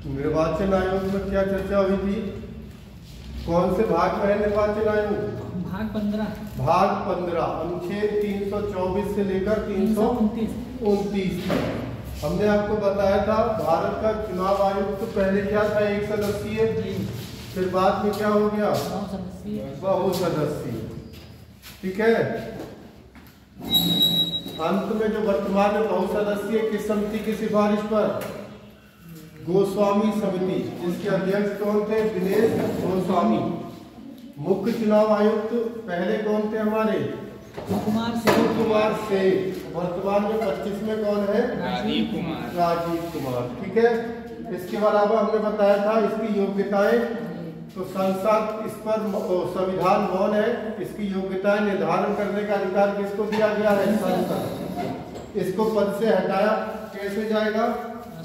निर्वाचन आयोग में क्या चर्चा हुई थी? कौन से भाग में है निर्वाचन आयोग? भाग 15। भाग 15 अनुच्छेद 324 से लेकर 329 तक। हमने आपको बताया था भारत का चुनाव आयुक्त तो पहले क्या था, एक सदस्यीय, फिर बाद में क्या हो गया, बहुसदस्यीय। ठीक है। अंत में जो वर्तमान में बहुसदस्यीय किस समिति की सिफारिश पर? गोस्वामी समिति, जिसके अध्यक्ष कौन थे? दिनेश गोस्वामी। मुख्य चुनाव आयुक्त पहले कौन थे हमारे? कुमार सेठ। वर्तमान में 25 में कौन है? राजीव कुमार। ठीक है। इसके अलावा हमने बताया था इसकी योग्यताएं, तो संसद इस पर संविधान मौन है, इसकी योग्यताएं निर्धारण करने का अधिकार किसको दिया गया है? संसद। इसको पद से हटाया कैसे जाएगा?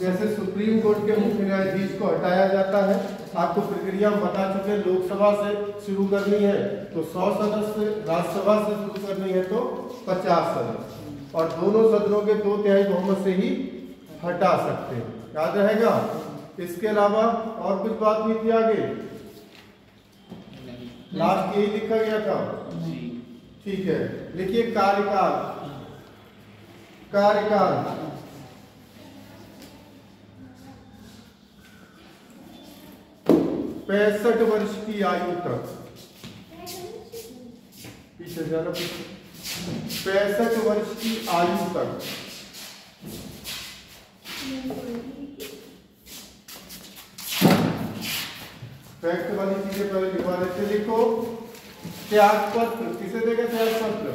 जैसे सुप्रीम कोर्ट के मुख्य न्यायाधीश को हटाया जाता है। आपको प्रक्रिया हम बता चुके, लोकसभा से शुरू करनी है तो 100 सदस्य, राज्यसभा से शुरू करनी है तो 50 सदस्य, और दोनों सदनों के 2/3 बहुमत से ही हटा सकते हैं। याद रहेगा। इसके अलावा और कुछ बात हुई थी आगे? लास्ट यही लिखा गया था। ठीक है। लिखिए कार्यकाल। 65 वर्ष की आयु तक, पीछे जाना, 65 वर्ष की आयु तक फैक्ट वाली चीजें पहले लिखवा देते। लिखो त्याग पत्र। किसे देगा त्याग पत्र?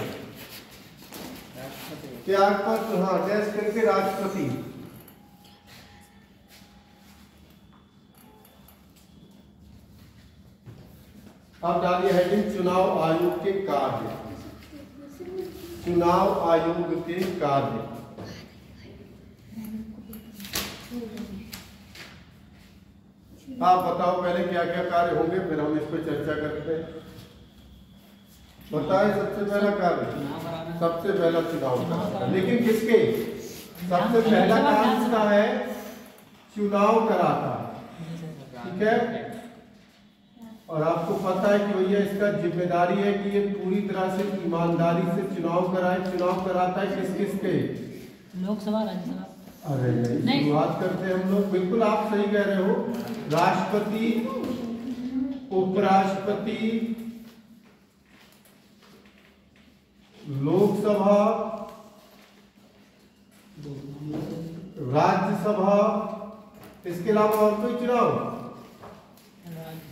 त्याग पत्र, हाँ, डैश करके राष्ट्रपति। अब डालिए हेडिंग चुनाव आयोग के कार्य। चुनाव आयोग के कार्य। आप बताओ पहले क्या क्या कार्य होंगे, फिर हम इस पर चर्चा करते हैं। बताए सबसे पहला कार्य, सबसे पहला चुनाव कराता, लेकिन किसके? सबसे पहला काम किसका है? चुनाव कराता। ठीक है। और आपको पता है कि भैया इसका जिम्मेदारी है कि ये पूरी तरह से ईमानदारी से चुनाव कराए। चुनाव कराता है किस किस के? लोकसभा, राज्यसभा। अरे नहीं, शुरुआत करते हैं हम लोग। बिल्कुल आप सही कह रहे हो। राष्ट्रपति, उपराष्ट्रपति, लोकसभा, राज्यसभा। इसके अलावा और कोई चुनाव?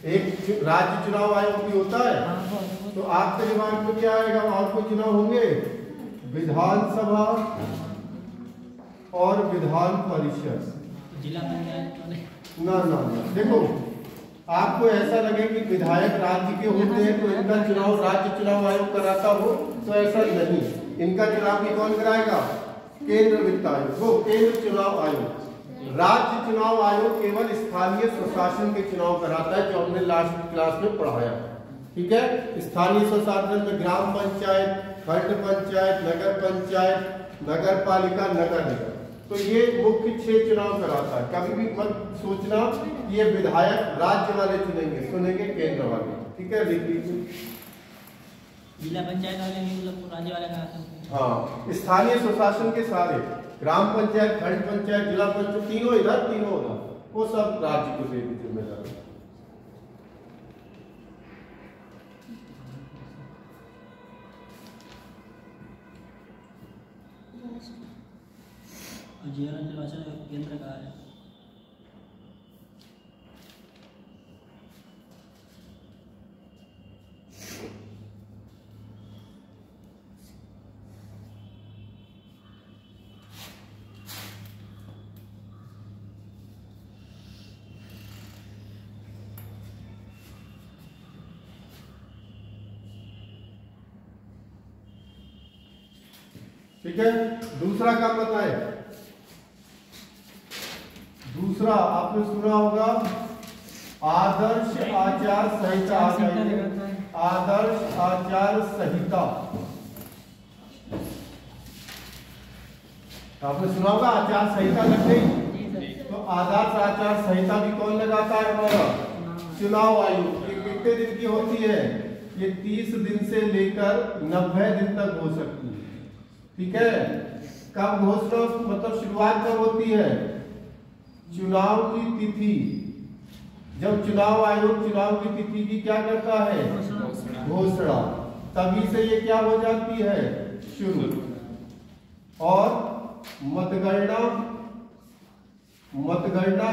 एक राज्य चुनाव आयोग भी होता है। तो आपके दिमाग में क्या आएगा? और कोई चुनाव होंगे? विधानसभा और विधान परिषद, जिला पंचायत। ना। देखो, आपको ऐसा लगे कि विधायक राज्य के होते हैं तो इनका चुनाव राज्य चुनाव आयोग कराता हो, तो ऐसा नहीं। इनका चुनाव भी कौन कराएगा? केंद्र वित्त आयोग, वो केंद्र चुनाव आयोग। राज्य चुनाव आयोग केवल स्थानीय स्वशासन के चुनाव कराता है, जो हमने लास्ट क्लास में पढ़ाया। ठीक है। स्थानीय स्वशासन में ग्राम पंचायत, खंड पंचायत, नगर पंचायत, नगर पालिका, नगर निगम, तो ये मुख्य 6 चुनाव कराता है। कभी भी मत सोचना ये विधायक राज्य वाले चुनेंगे, सुनेंगे केंद्र वाले। ठीक है। लिख लीजिए। जिला पंचायत वाले भी मतलब राज्य वाले कराते हैं। हाँ, स्थानीय स्वशासन के सारे, ग्राम पंचायत, खंड पंचायत, जिला पंचायत, तीनों इधर तीनों उधर, वो सब राज्य को देगी जिम्मेदारी। जिला निर्वाचन केंद्र का है। ठीक है। दूसरा काम बताए। दूसरा आपने सुना होगा आदर्श आचार संहिता। आदर्श आचार संहिता आपने सुना होगा। आचार संहिता लग गई। तो आदर्श आचार संहिता भी कौन लगाता है? हमारा चुनाव आयोग। ये कितने दिन की होती है? ये 30 दिन से लेकर 90 दिन तक हो सकती है। ठीक है। कब घोषणा, मतलब शुरुआत कब होती है? चुनाव की तिथि, जब चुनाव आयोग चुनाव की तिथि की क्या करता है? घोषणा। तभी से ये क्या हो जाती है? शुरू। और मतगणना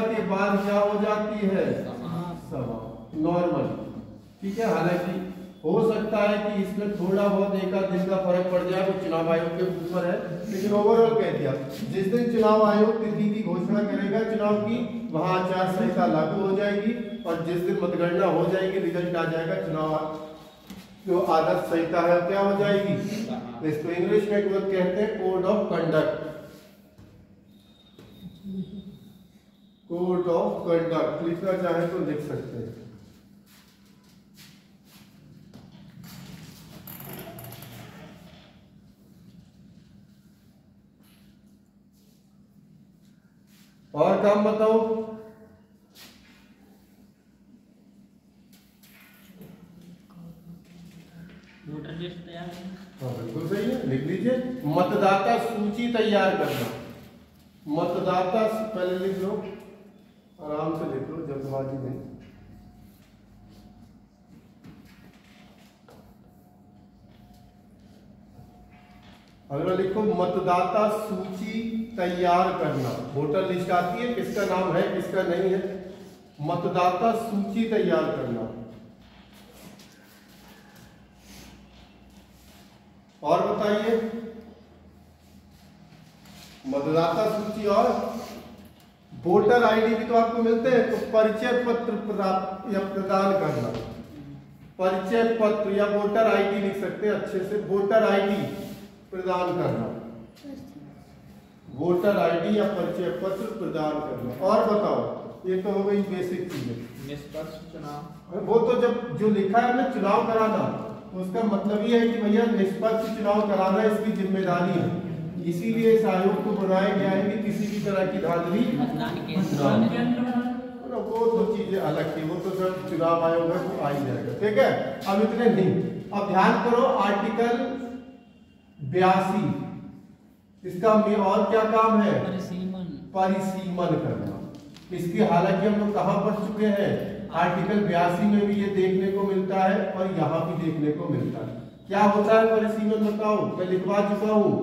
के बाद क्या हो जाती है? सभा। नॉर्मल। ठीक है। हालांकि हो सकता है कि इसमें थोड़ा बहुत एक आध दिन का फर्क पड़ जाए, वो चुनाव आयोग के ऊपर है, लेकिन ओवरऑल कह दिया जिस दिन चुनाव आयोग तिथि की घोषणा करेगा चुनाव की, वहां आचार संहिता लागू हो जाएगी। और जिस दिन मतगणना हो जाएगी, रिजल्ट आ जाएगा, चुनाव जो आदर्श संहिता है क्या हो जाएगी? इसको इंग्लिश में एक वर्ड कहते हैं code of conduct. Code of conduct लिखना चाहे तो लिख सकते हैं। और काम बताओ। वोटर लिस्ट तैयार। हाँ बिल्कुल सही है, लिख लीजिए। मतदाता सूची तैयार करना। मतदाता, पहले लिख लो, आराम से लिख लो, जल्दबाजी नहीं। अगला लिखो मतदाता सूची तैयार करना। वोटर लिस्ट आती है, किसका नाम है किसका नहीं है, मतदाता सूची तैयार करना। और बताइए, मतदाता सूची और वोटर आईडी भी तो आपको मिलते हैं, तो परिचय पत्र प्रदान करना। परिचय पत्र या वोटर आईडी लिख सकते हैं अच्छे से, वोटर आईडी प्रदान करना। वोटर आईडी या परिचय पत्र प्रदान करना। और बताओ, ये तो हो गई बेसिक चीजें। निष्पक्ष चुनाव, वो तो जब जो लिखा है ना चुनाव कराना, तो उसका मतलब ये है कि भैया निष्पक्ष चुनाव कराना इसकी जिम्मेदारी है। इसीलिए इस आयोग को बनाया गया है कि किसी भी तरह की धांधली वो तो चीजें अलग थी, वो तो सब चुनाव आयोग है, वो आ ही जाएगा। ठीक है, अब इतने नहीं। अब ध्यान करो, आर्टिकल 82 इसका में और क्या काम है? परिसीमन करना। इसकी हालांकि हम लोग कहां पढ़ चुके हैं? आर्टिकल 82 में भी ये देखने को मिलता है और यहाँ भी देखने को मिलता है। क्या होता है परिसीमन? बताओ, मैं लिखवा चुका हूं।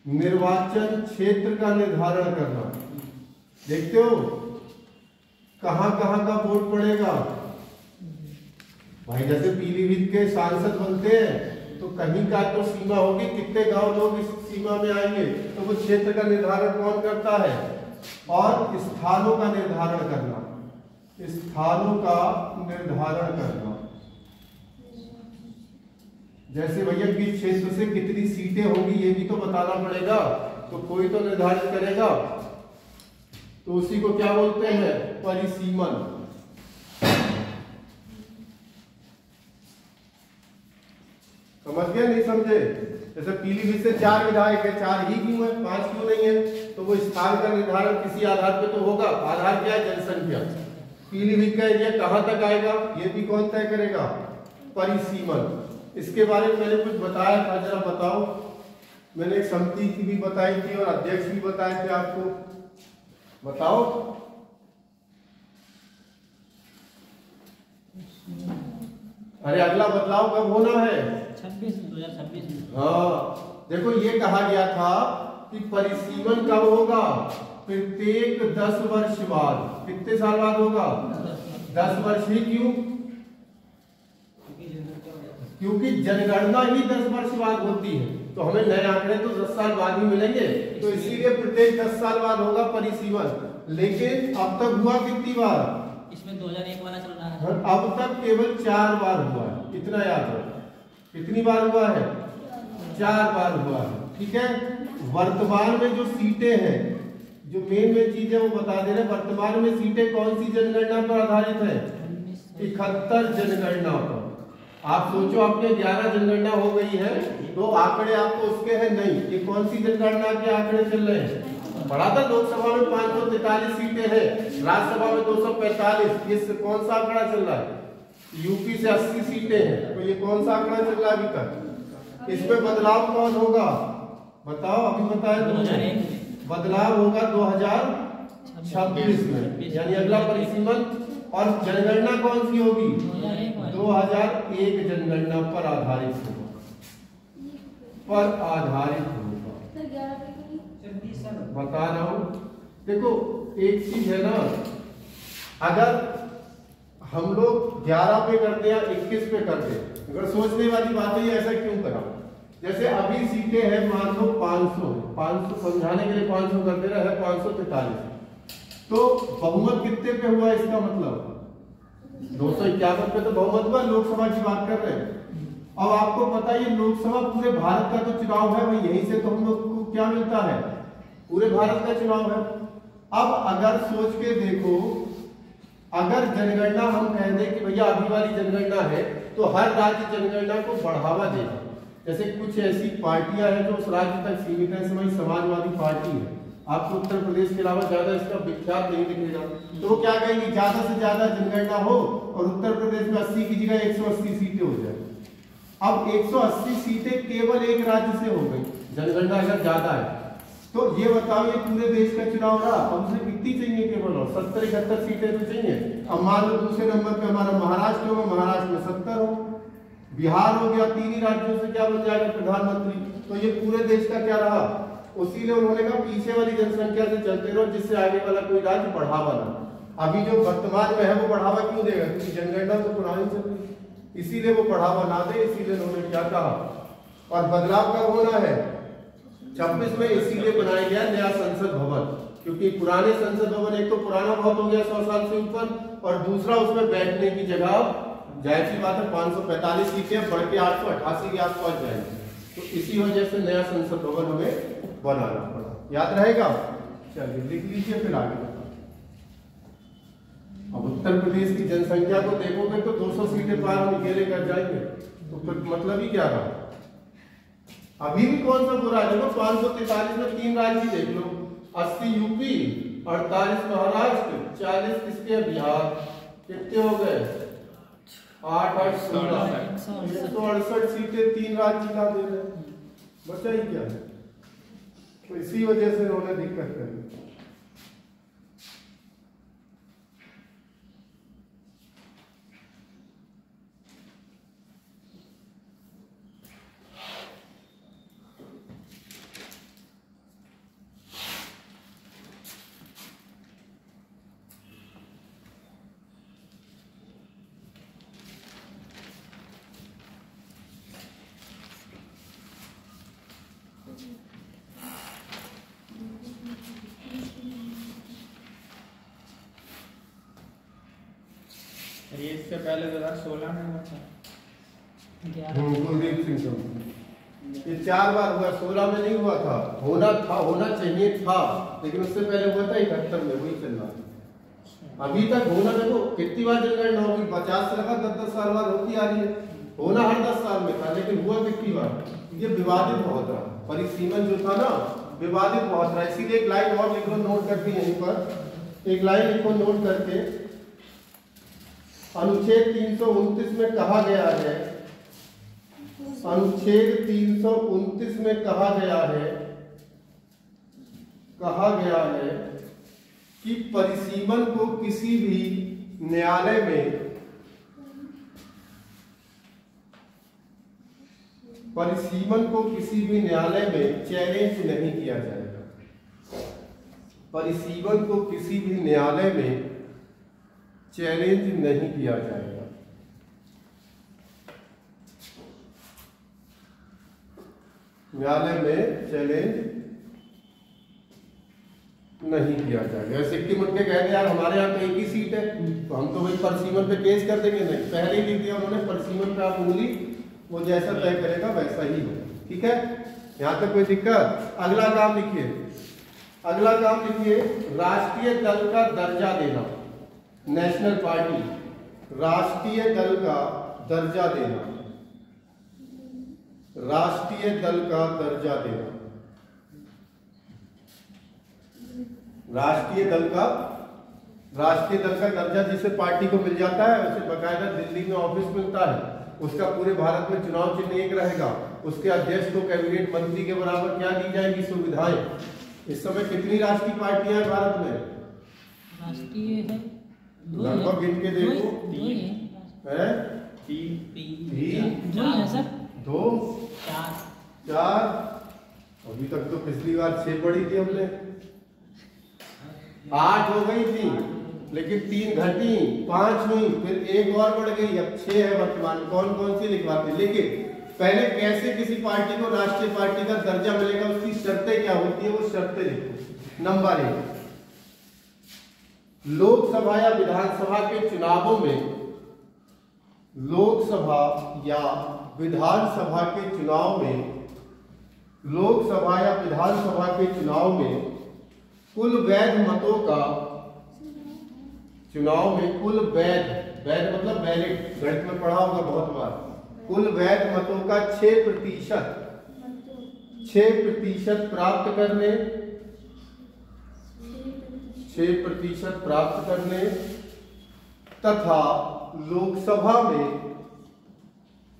निर्वाचन क्षेत्र का निर्धारण करना। देखते हो कहां कहां का वोट पड़ेगा भाई? जैसे पीलीभीत के सांसद बनते हैं तो कहीं का तो सीमा होगी, कितने गांव लोग इस सीमा में आएंगे, तो वो क्षेत्र का निर्धारण कौन करता है? और स्थानों का निर्धारण करना। स्थानों का निर्धारण करना, जैसे भैया किस क्षेत्र से कितनी सीटें होंगी ये भी तो बताना पड़ेगा, तो कोई तो निर्धारित करेगा, तो उसी को क्या बोलते हैं? परिसीमन। समझ गए नहीं समझे? जैसे पीलीभीत से 4 विधायक है, 4 ही क्यों है, 5 क्यों नहीं है? तो वो स्थान का निर्धारण किसी आधार पे तो होगा। आधार क्या है? जनसंख्या। पीलीभीत का एरिया कहां तक आएगा ये भी कौन तय करेगा? परिसीमन। इसके बारे में मैंने कुछ बताया था, जरा बताओ। मैंने एक समिति की भी बताई थी और अध्यक्ष भी बताए थे आपको, बताओ। अरे अगला बदलाव कब होना है? 2026 में। हाँ देखो, ये कहा गया था कि परिसीमन कब होगा? प्रत्येक 10 वर्ष बाद। कितने साल बाद होगा? 10 वर्ष ही। क्यों? क्योंकि जनगणना ही 10 वर्ष बाद होती है, तो हमें नए आंकड़े तो 10 साल बाद ही मिलेंगे, तो इसीलिए प्रत्येक 10 साल बाद होगा परिसीमन। लेकिन अब तक हुआ कितनी बार? इसमें 2001 वाला चल रहा है। अब तक केवल 4 बार हुआ है, इतना याद रखो। कितनी बार हुआ है? 4 बार हुआ है। ठीक है। वर्तमान में जो सीटें हैं, जो मेन चीज है वो बता दे रहे। वर्तमान में सीटें कौन सी जनगणना पर आधारित है? 71 जनगणना पर। आप सोचो, आपके 11 जनगणना हो गई है, तो आंकड़े आपको उसके हैं नहीं, ये कौन सी जनगणना के आंकड़े चल रहे हैं? पढ़ा था लोकसभा में 543 सीटें हैं, राज्यसभा में 245। ये कौन सा आंकड़ा चल रहा है? यूपी से 80 सीटें हैं, तो ये कौन सा आंकड़ा चल रहा है अभी तक? इसमें बदलाव कौन होगा बताओ? अभी बताया तुमने, बदलाव होगा 2026 में, यानी अगला परिसीमन। और जनगणना कौन सी होगी? 2001 जनगणना पर आधारित होगा, बता रहा हूं। देखो एक चीज है ना, अगर हम लोग 11 पे करते या 21 पे करते, अगर सोचने वाली बात है ऐसा क्यों करा। जैसे अभी सीटें हैं मान लो 500 समझाने के लिए 500 कर दे रहा है 543, तो बहुमत कितने पे हुआ? इसका मतलब 251 पे तो बहुमत हुआ। लोकसभा की बात कर रहे हैं। अब आपको पता है ये लोकसभा पूरे भारत का तो चुनाव है, वही यहीं से तो हम लोग को क्या मिलता है? पूरे भारत का चुनाव है। अब अगर सोच के देखो, अगर जनगणना हम कह दें कि भैया अभी वाली जनगणना है, तो हर राज्य जनगणना को बढ़ावा देगा। जैसे कुछ ऐसी पार्टियां हैं जो उस राज्य तक सीमित है, समय समाजवादी पार्टी है, आपको उत्तर प्रदेश के अलावा ज्यादा इसका विख्यात नहीं दिखेगा, तो वो क्या कहेंगे? ज्यादा से ज्यादा जनगणना हो और उत्तर प्रदेश में 80 की जगह 180 सीटें हो जाए। अब 180 सीटें केवल एक राज्य से हो गई, जनगणना अगर ज्यादा है तो ये बताओ ये पूरे देश का चुनाव रहा, अब उसे कितनी चाहिए? केवल 70-71 सीटें तो चाहिए। अब मान लो दूसरे नंबर पे हमारा महाराष्ट्र होगा, महाराष्ट्र में 70 हो, बिहार हो गया, 3 ही राज्यों से क्या बन जाएगा? प्रधानमंत्री। तो ये पूरे देश का क्या रहा? उसीलिए उन्होंने कहा पीछे वाली जनसंख्या से चलते रहो, जिससे आगे वाला कोई राज्य बढ़ावा ना। अभी जो वर्तमान में है वो बढ़ावा क्यों देगा? क्योंकि जनगणना तो पुरानी चल रही, इसीलिए वो बढ़ावा ना दे। इसीलिए उन्होंने क्या कहा, और बदलाव कब होना है? 26 में। इसीलिए बनाया गया नया संसद भवन, क्योंकि पुराने संसद भवन एक तो पुराना बहुत हो गया 100 साल से ऊपर, और दूसरा उसमें बैठने की जगह, जाहिर सी बात है 545 सीटें बढ़ के 888 के आस पहुंच जाएंगे, तो इसी वजह से नया संसद भवन हमें बनाना पड़ा। याद रहेगा? चलिए लिख लीजिए फिर आगे। अब उत्तर प्रदेश की जनसंख्या को देखोगे तो 200 सीटें पार हम अकेले कर जाएंगे, तो फिर मतलब ही क्या रहा? अभी भी कौन सा बुरा है? देखो 543 में 3 राज्य देख लो, 80 यूपी, 48 महाराष्ट्र, 40 किसके? बिहार। कितने हो गए? 8 8 16, 168 सीटें 3 राज्य का दे रहे, बचा ही क्या? तो इसी वजह से उन्होंने दिक्कत करी। ये इससे पहले 2016 में हुआ था। कुलदीप सिंह ये 4 बार हुआ, 16 में नहीं हुआ था। होना चाहिए था, लेकिन उससे पहले हुआ था 71 में, वही चल रहा है अभी तक। होना देखो कितनी बार जनगणना होगी, 50 से लगा 10-10 साल बाद होती आ रही है। होना हर 10 साल में था, लेकिन हुआ कितनी बार? ये विवादित बहुत रहा, परिसीमन जो था ना विवादित बहुत रहा। इसीलिए एक लाइन और लिखो, नोट करके यहीं पर एक लाइन लिखो नोट करके। अनुच्छेद 329 में कहा गया है, अनुच्छेद 329 में कहा गया है कि परिसीमन को किसी भी न्यायालय में चैलेंज नहीं किया जाएगा। परिसीमन को किसी भी न्यायालय में चैलेंज नहीं किया जाएगा। न्यायालय में चैलेंज नहीं किया जाएगा। ऐसे सिक्किम उठ के कह रहे यार हमारे यहाँ तो एक ही सीट है, तो हम तो वही परिसीमन पे केस कर देंगे। नहीं, पहले ही लिख दिया उन्होंने, परिसीमन पे आप उंगली वो जैसा तय करेगा वैसा ही हो। ठीक है, यहाँ तक कोई दिक्कत? अगला काम लिखिए, राष्ट्रीय दल का दर्जा देना। नेशनल पार्टी, राष्ट्रीय दल का दर्जा देना, राष्ट्रीय दल का दर्जा देना। राष्ट्रीय दल का दर्जा जिसे पार्टी को मिल जाता है उसे बकायदा दिल्ली में ऑफिस मिलता है, उसका पूरे भारत में चुनाव चिन्ह एक रहेगा, उसके अध्यक्ष को कैबिनेट मंत्री के बराबर क्या दी जाएगी सुविधाएं। इस समय कितनी राष्ट्रीय पार्टियां हैं भारत में? राष्ट्रीय है लगभग गिन के देखो। है 3 सर 2 4 अभी तक तो पिछली बार 6 पढ़ी थी हमने, 8 हो गई थी लेकिन 3 घटी, 5 हुई, फिर एक और बढ़ गई, अब 6 है वर्तमान। कौन कौन सी लिखवाते? लेकिन पहले कैसे किसी पार्टी को राष्ट्रीय पार्टी का दर्जा मिलेगा, उसकी शर्तें क्या होती है, वो शर्तें लिखो। नंबर 1, लोकसभा या विधानसभा के चुनावों में, लोकसभा या विधानसभा के चुनाव में, लोकसभा या विधानसभा के चुनाव में कुल वैध मतों का, चुनाव में कुल वैध मतलब वैलिड, गणित में पढ़ा होगा बहुत बार, कुल वैध मतों का 6% प्राप्त करने, 6% प्राप्त करने तथा लोकसभा में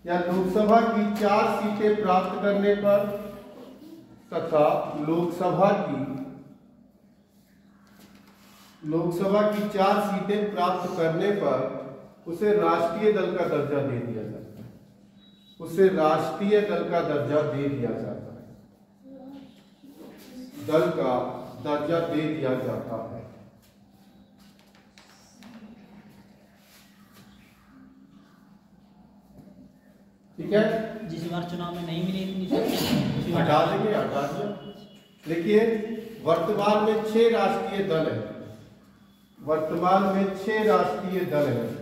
या लोकसभा की 4 सीटें प्राप्त करने पर, तथा लोकसभा की 4 सीटें प्राप्त करने पर उसे राष्ट्रीय दल का दर्जा दे दिया जाता है, उसे राष्ट्रीय दल का दर्जा दे दिया जाता है, दल का दर्जा दे दिया जाता है। ठीक है, जिस बार चुनाव में नहीं मिलेगी हटा देंगे, हटा दिया। देखिए वर्तमान में 6 राष्ट्रीय दल है, वर्तमान में 6 राष्ट्रीय दल है।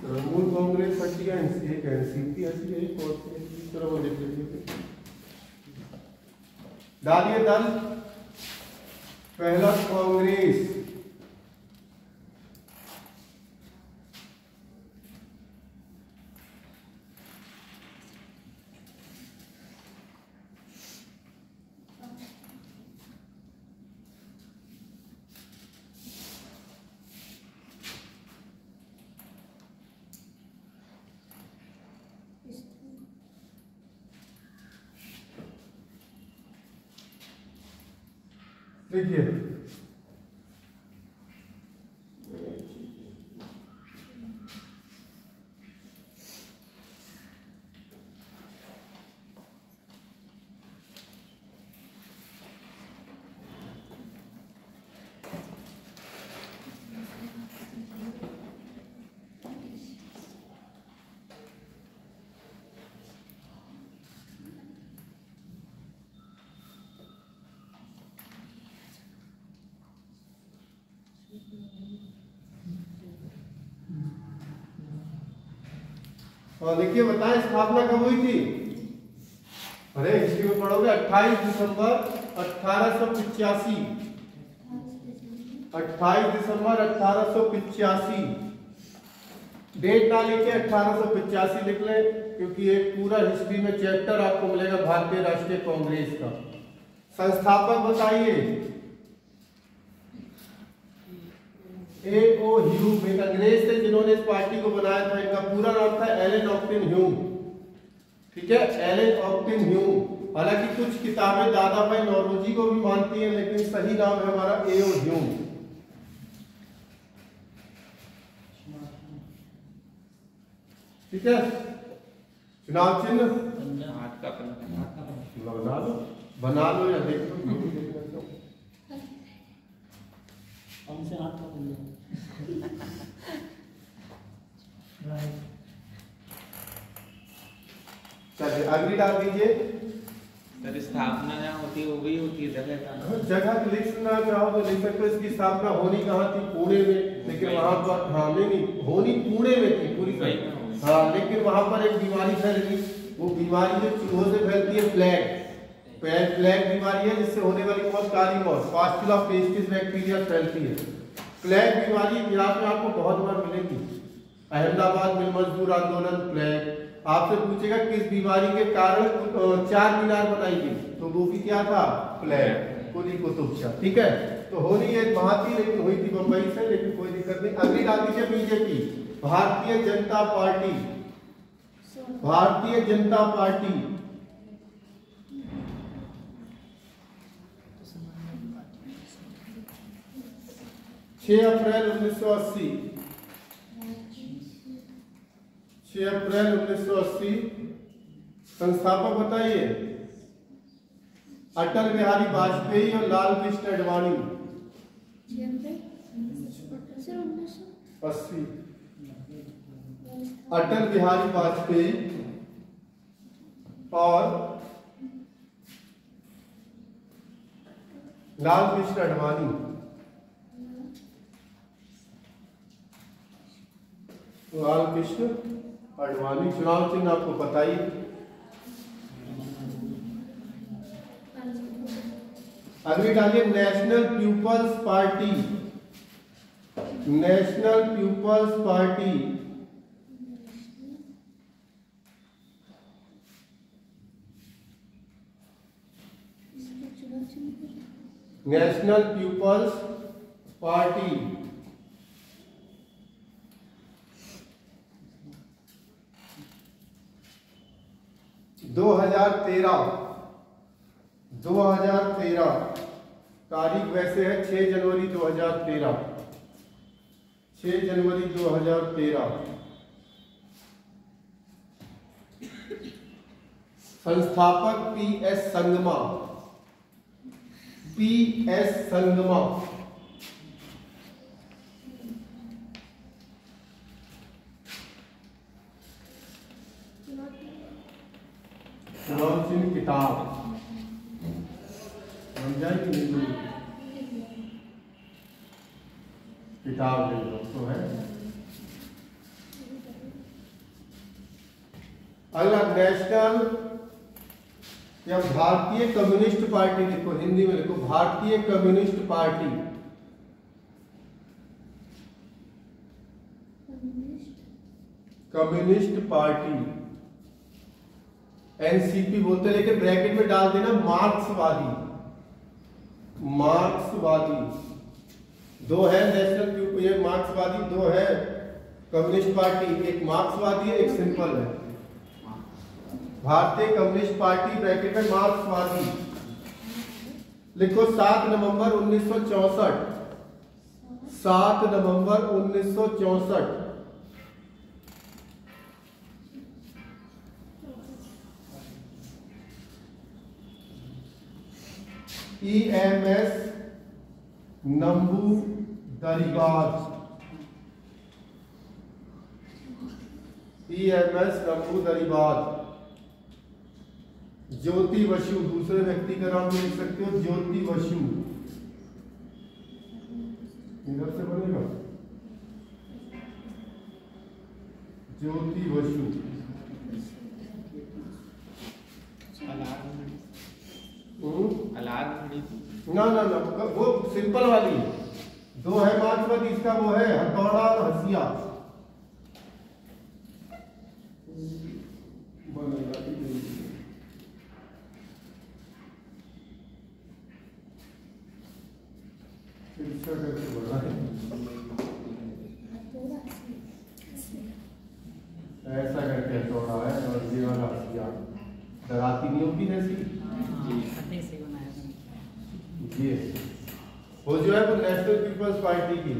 तृणमूल कांग्रेस हटी है, एक एनसीपी हटी है, एक और तरह देख लीजिए। डालिए दल, पहला कांग्रेस, देखिए और देखिए बताएं स्थापना कब हुई थी? अरे हिस्ट्री में पढ़ोगे 28 दिसंबर 1885, 28 दिसंबर 1885। डेट ना लिखे 1885 लिख ले, क्योंकि एक पूरा हिस्ट्री में चैप्टर आपको मिलेगा भारतीय राष्ट्रीय कांग्रेस का। संस्थापक बताइए। A.O. ह्यूम एक अंग्रेज थे जिन्होंने इस पार्टी को बनाया था। इनका पूरा नाम था एलन ऑक्टिन ह्यूम। ठीक है, एलन ऑक्टिन ह्यूम। हालांकि कुछ किताबें दादा भाई नौरोजी को भी मानती हैं, लेकिन सही नाम है हमारा A.O. ह्यूम। ठीक है, चुनाव चिन्ह बना लो या देख लो, हमसे हाथ पकड़ लो। चलिए अगली डाल दीजिए। सर स्थापना जहाँ होती है वो भी होती है जगह का, जगह लिखना चाहो तो लिख सकते हो। इसकी स्थापना होनी कहाँ थी? पुणे में, लेकिन वहां पर हाँ नहीं होनी पुणे में थी पूरी। हाँ, लेकिन वहां पर एक बीमारी फैल गई। वो बीमारी जो चूहों से फैलती है, प्लेग बीमारी है, जिससे होने वाली मौत काली मौत, पास्टुला पेस्टिस बैक्टीरिया फैलती है। प्लेग बीमारी इतिहास में आपको बहुत बार मिलेगी। अहमदाबाद मिल मजदूर आंदोलन, प्लेग। आपसे पूछेगा किस बीमारी के कारण 4 मीनार बनाई गई, तो वो भी क्या था? प्लेग, कुली कुतुब शाह। ठीक है, तो हो रही है महाती, लेकिन हुई थी बंबई से, लेकिन कोई दिक्कत नहीं। अगली डाल दीजिए BJP, Bharatiya Janata party. Bharatiya Janata party 6 अप्रैल 1980। 6 अप्रैल 1980। संस्थापक बताइए। अटल बिहारी वाजपेयी और लाल कृष्ण आडवाणी। 80। अटल बिहारी वाजपेयी और लाल कृष्ण आडवाणी। लाल कृष्ण आडवाणी। चुनाव चिन्ह आपको पता ही। अगली डालिए national people's party. National people's party national people's party 2013 तारीख वैसे है 6 जनवरी 2013। 6 जनवरी 2013। संस्थापक PS संगमा। PS संगमा। चुनाव चिन्ह किताब। समझाएगी नहीं? किताब ले लो तो है। अगला नेशनल या भारतीय कम्युनिस्ट पार्टी लिखो, हिंदी में लिखो भारतीय communist party. Communist party NCP बोलते हैं, लेकिन ब्रैकेट में डाल देना मार्क्सवादी। मार्क्सवादी 2 है नेशनल पीपल, ये मार्क्सवादी 2 है कम्युनिस्ट पार्टी, एक मार्क्सवादी है, एक सिंपल है। भारतीय कम्युनिस्ट पार्टी ब्रैकेट में मार्क्सवादी लिखो। 7 नवंबर 1964। 7 नवंबर 1964। EMS नंबूदरीबाद। EMS नंबूदरीबाद। ज्योति बसु, दूसरे व्यक्ति का नाम लिख सकते हो, ज्योति बसु। इधर से बनेगा ज्योति बसु। ना ना ना, वो सिंपल वाली 2 है मार्क्सवादी, इसका वो है हथौड़ा और हसिया। ऐसा करके हथौड़ा है और ये वाला हसिया। डराती नहीं होती ऐसी ये वो जो है वो नेशनल पीपल्स पार्टी की।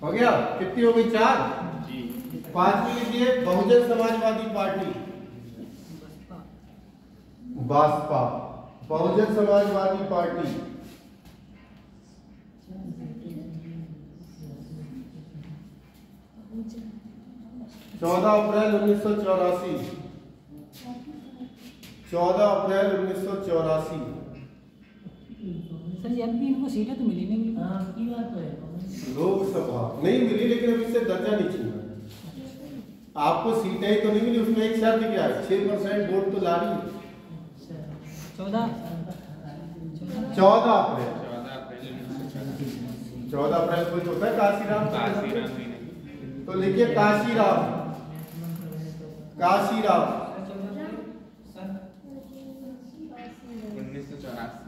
हो गया? कितनी हो गई? 4। 5वीं लिखिए बहुजन समाजवादी पार्टी। बासपा। बहुजन समाजवादी पार्टी 14 अप्रैल 1984। 14 अप्रैल 1984। जी अभी इनको सीटें तो मिली नहीं। हाँ की बात तो है। लोकसभा नहीं मिली, लेकिन अभी इससे दर्जा नहीं छीना है। आपको सीटें ही तो नहीं मिली, उसमें एक शर्त क्या है, 6% वोट तो ला रही है। 14 अप्रैल 14 अप्रैल को जो होता है काशीराम, तो लिखिए काशीराम। 1984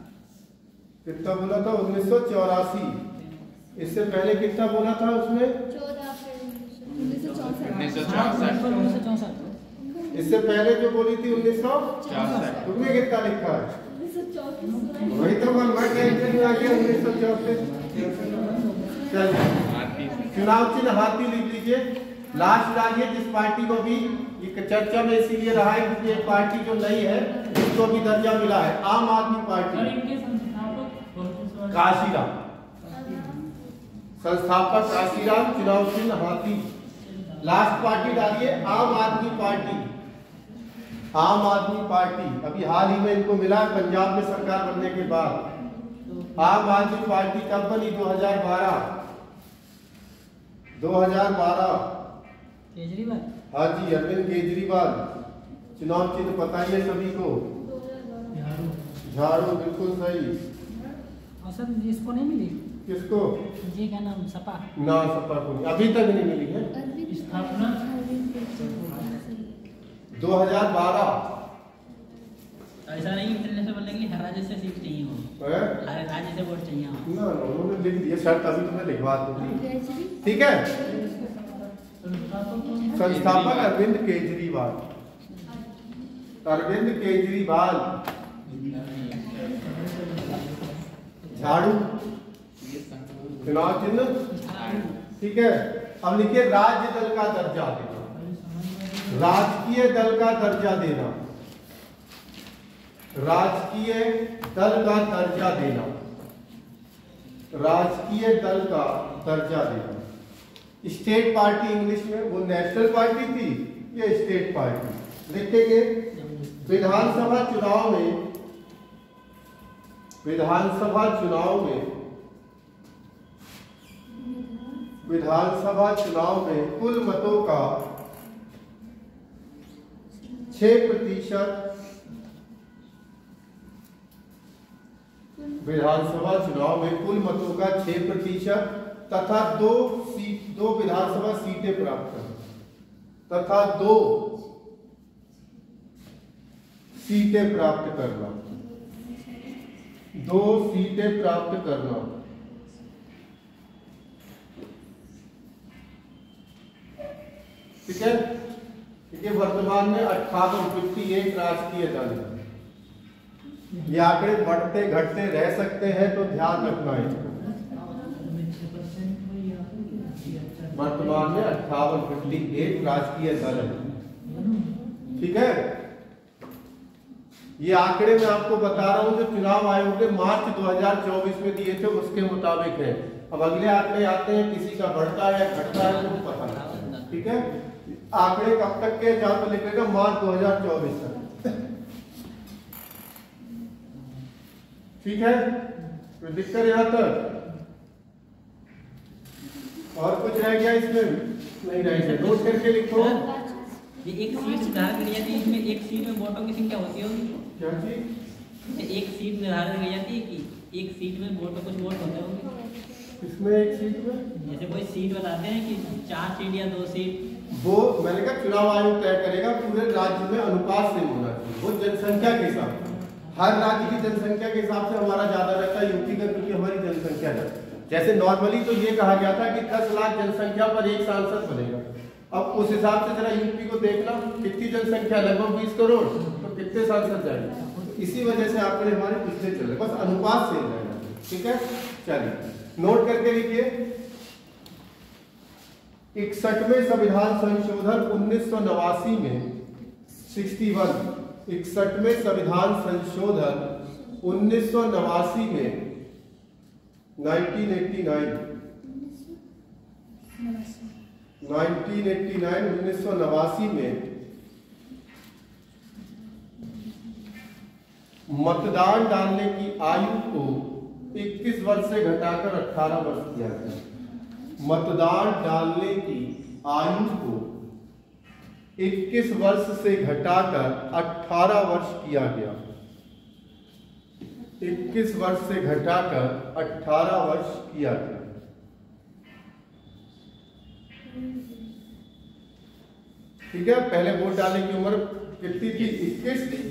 कितना बोला था, 1984। इससे पहले कितना बोला था उसमें, 1964। इससे पहले जो बोली थी 1964। तुमने कितना लिखा है, वही तो मैं टेंशन में आ गया। 1964। चलिए चुनाव चिन्ह हाथी लिख लीजिए। लास्ट डालिए जिस पार्टी को भी ये चर्चा में इसीलिए रहा है क्योंकि एक पार्टी जो नई है उसको भी दर्जा मिला है, आम आदमी पार्टी। काशीराम संस्थापक काशीराम, चुनाव चिन्ह हाथी। लास्ट पार्टी डालिए आम आदमी पार्टी। आम आदमी पार्टी अभी हाल ही में इनको मिला है पंजाब में सरकार बनने के बाद। आम आदमी पार्टी कब बनी, 2012। केजरीवाल। हाँ जी, अरविंद केजरीवाल। चुनाव चिन्ह पता ही है सभी को, झाड़ू। बिल्कुल सही। और सर इसको नहीं मिली, किसको, ये क्या नाम, सपा ना सपा को नहीं, अभी तक नहीं मिली है। स्थापना 2012। ऐसा नहीं इंटरनेशनल बनने के लिए हर राज्य से सीट चाहिए हो, है? हर राज्य से वोट चाहिए हो। ना उन्होंने लिख दिया, शर्त अभी तुम्हें लिखवा दूंगी, ठीक है। संस्थापक अरविंद केजरीवाल। अरविंद केजरीवाल। झाड़ू चुनाव चिन्ह, ठीक है। अब लिखिए राज्य दल का दर्जा देना, राजकीय दल का दर्जा देना, राजकीय दल का दर्जा देना, राजकीय दल का दर्जा देना। स्टेट पार्टी इंग्लिश में, वो नेशनल पार्टी थी, ये स्टेट पार्टी। लिखेंगे विधानसभा चुनाव में, विधानसभा चुनाव में, विधानसभा चुनाव में कुल मतों का 6%, विधानसभा चुनाव में कुल मतों का 6% तथा दो विधानसभा सीटें प्राप्त करना, तथा 2 सीटें प्राप्त करना, 2 सीटें प्राप्त करना। ठीक है। देखिए वर्तमान में 58 राजकीय दल है। ये आंकड़े बढ़ते घटते रह सकते हैं, तो ध्यान रखना है। वर्तमान में 58 राजकीय दल है, ठीक है। ये आंकड़े मैं आपको बता रहा हूं जो चुनाव आयोग ने मार्च 2024 में दिए थे, उसके मुताबिक है। अब अगले आंकड़े आते हैं, किसी का बढ़ता है या घटता है तो पता नहीं, ठीक है। आंकड़े कब तक के, जहां पर लिखेगा मार्च 2024 तक, ठीक है। तो दिक्कत यहां तक, और कुछ रह गया इसमें, नहीं रह गया, नोट करके लिखो। ये एक सीट निर्धारित करी जाती है, इसमें एक सीट में वोटों की संख्या होती होगी। क्या चीज, एक सीट निर्धारित करी जाती है कि एक सीट में वोटों कुछ वोट होते होंगे। इसमें एक सीट में, जैसे कोई सीट बताते हैं कि 4 सीट या 2 सीट, वो मैंने कहा चुनाव आयोग तय करेगा, पूरे राज्य में अनुपात से होना चाहिए, वो जनसंख्या के हिसाब से। हर राज्य की जनसंख्या के हिसाब से हमारा ज्यादा रहता है यूपी का, क्योंकि हमारी जनसंख्या है। जैसे नॉर्मली तो ये कहा गया था कि 10 लाख जनसंख्या पर एक सांसद बनेगा। अब उस हिसाब से जरा यूपी को देखना, कितनी जनसंख्या, लगभग 20 करोड़, तो कितने सांसद जाएंगे। तो इसी वजह से आंकड़े हमारे पिछले चल रहे, बस अनुपात से रहेगा, ठीक है। चलिए नोट करके लिखिए। 61वें संविधान संशोधन 1989 में 61, 61वें संविधान संशोधन 1989 में 1989 में मतदान डालने की आयु को 21 वर्ष से घटाकर 18 वर्ष किया गया। मतदान डालने की आयु को 21 वर्ष से घटाकर 18 वर्ष किया गया। 21 वर्ष से घटाकर 18 वर्ष किया गया। ठीक है, पहले वोट डालने की उम्र कितनी थी? 21,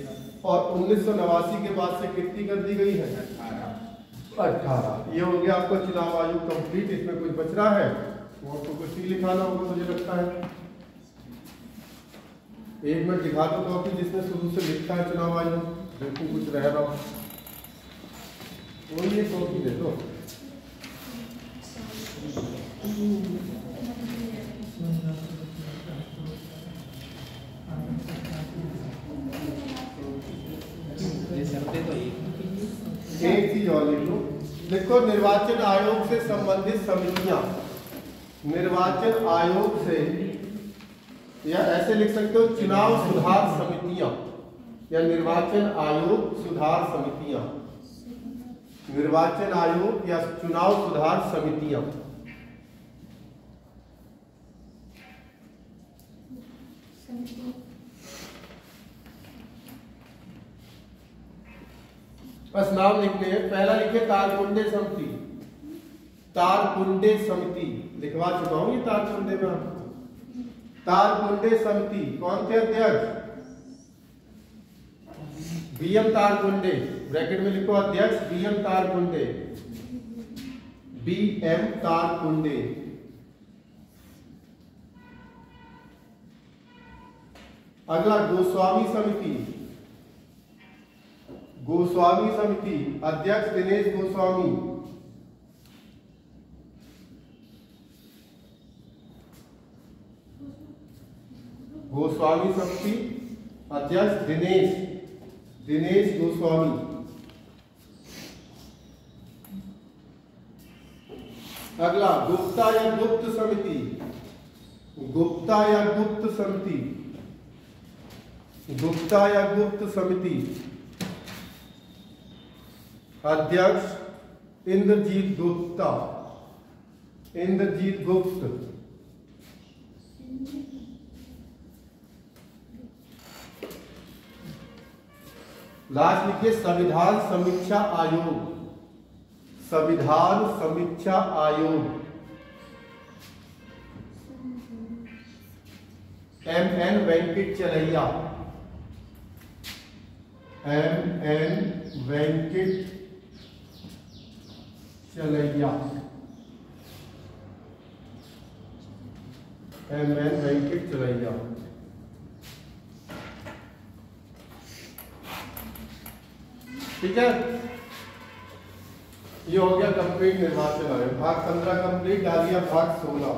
और 1989 के बाद से कितनी कर दी गई है? 18। ये हो गया आपका चुनाव आयोग कंप्लीट। इसमें कुछ बच रहा है? वोट को कुछ नहीं लिखाना होगा मुझे लगता है। एक मिनट दिखा दो कॉपी जिसने शुरू से लिखा है चुनाव आयोग, बिल्कुल कुछ रह रहा हो ये कॉपी दे दो। एक चीज और लिख लो, देखो निर्वाचन आयोग से संबंधित समितियां, निर्वाचन आयोग से, या ऐसे लिख सकते हो चुनाव सुधार समितियां, या निर्वाचन आयोग सुधार समितियां, निर्वाचन आयोग या चुनाव सुधार समितियां। बस नाम लिखने हैं। पहला लिखे तारकुंडे समिति, तारकुंडे समिति लिखवा चुका हूं ये तारकुंडे में आपको। तारकुंडे समिति कौन थे अध्यक्ष? बीएम तारकुंडे, ब्रैकेट में लिखो अध्यक्ष बीएम तारकुंडे, बीएम तारकुंडे। अगला गोस्वामी समिति, गोस्वामी समिति अध्यक्ष दिनेश गोस्वामी, गोस्वामी समिति अध्यक्ष दिनेश गोस्वामी। अगला गुप्ता या गुप्त समिति, गुप्ता या गुप्त समिति, गुप्ता या गुप्त समिति अध्यक्ष इंद्रजीत गुप्ता, इंद्रजीत गुप्त। लास्ट लिखिए संविधान समीक्षा आयोग, संविधान समीक्षा आयोग एमएन वेंकट चलैया, एमएन वेंकट चलैया, एमएन वेंकट चलैया। ठीक है, ये हो गया कंप्लीट निर्वाचन आयोग। भाग 15 कंप्लीट, डालिए भाग 16।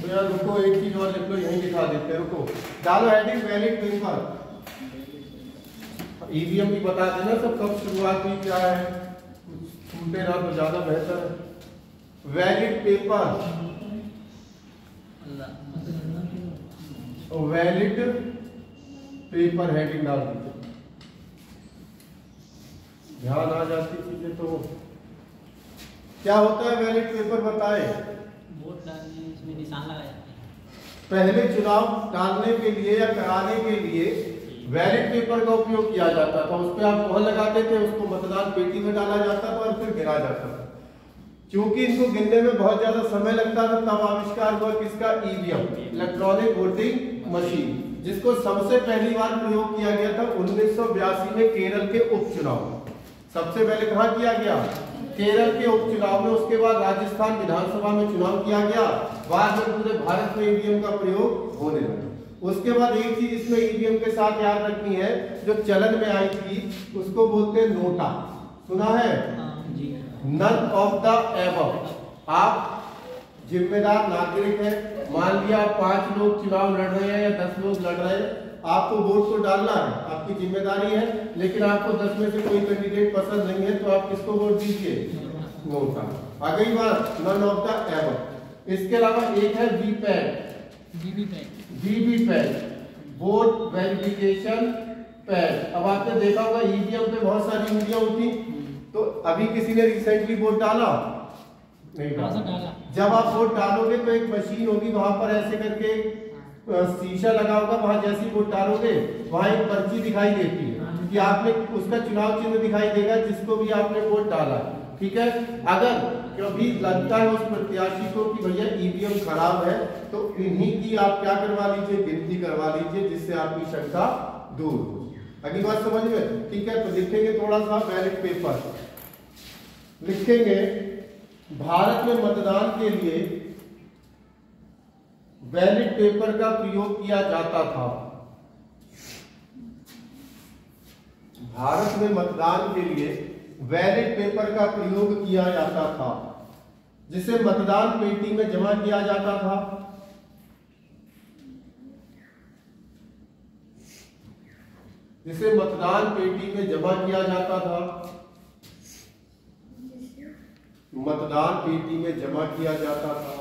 तो यार रुको, एक चीज और लिख लो, यहीं दिखा देते हैं। रुको, डालो हेडिंग बैलेट पेपर। ईवीएम भी बता देना सब, कब शुरुआत हुई, क्या है, कुछ छूटे ना तो ज्यादा बेहतर है। Valid paper, valid paper heading डाल दीजिए, ध्यान आ जाती चीजें। तो क्या होता है वैलिड पेपर बताए? वोट डालने इसमें निशान लगाए जाते हैं। पहले चुनाव डालने के लिए या कराने के लिए वैलिड पेपर का उपयोग किया जाता था। उस पर आप मोहर लगाते थे, उसको मतदान पेटी में डाला जाता था और फिर गिरा जाता था। क्योंकि इनको गिनने में बहुत ज्यादा समय लगता था, तब आविष्कार हुआ किसका? ईवीएम, इलेक्ट्रॉनिक वोटिंग मशीन, जिसको सबसे पहली बार प्रयोग किया गया था 1982 में केरल के उपचुनाव। सबसे पहले कहाँ किया गया? केरल के उपचुनाव में। उसके बाद राजस्थान विधानसभा में चुनाव किया गया। बाद में पूरे भारत में ईवीएम का प्रयोग होने लगा। उसके बाद एक चीज इसमें ईवीएम के साथ याद रखनी है, जो चलन में आई थी उसको बोलते हैं नोटा। सुना है? None of the above. आप जिम्मेदार नागरिक हैं, मान लिया 5 लोग चुनाव लड़ रहे हैं या 10 लोग लड़ रहे हैं, आपको वोट तो डालना है, आपकी जिम्मेदारी है, लेकिन आपको 10 में से कोई कैंडिडेट पसंद नहीं है तो आप किसको वोट दीजिए? नोटा। आ गई बात, नन ऑफ द एबव। इसके अलावा एक है VPAT, VVPAT vote verification pad. अब आपने देखा होगा ईवीएम पे बहुत सारी ऊँगलियां होती, तो अभी किसी ने रिसेंटली वोट डाला नहीं डाला। जब आप वोट डालोगे तो एक मशीन होगी वहां पर ऐसे करके शीशा लगा होगा, वहां जैसी वोट डालोगे वहां एक पर्ची दिखाई देती है कि आपने उसका चुनाव चिन्ह दिखाई देगा जिसको भी आपने वोट डाला, ठीक है। अगर कभी लगता है उस प्रत्याशी को कि भैया ईवीएम खराब है, तो इन्हीं की आप क्या करवा लीजिए, गिनती करवा लीजिए, जिससे आपकी शंका दूर हो। अगली बात समझ में, ठीक है। तो लिखेंगे थोड़ा सा बैलेट पेपर, लिखेंगे भारत में मतदान के लिए बैलेट पेपर का प्रयोग किया जाता था। भारत में मतदान के लिए बैलेट पेपर का प्रयोग किया जाता था, जिसे मतदान पेटी में जमा किया जाता था। जिसे मतदान पेटी में जमा किया जाता था, मतदान पेटी में जमा किया जाता था,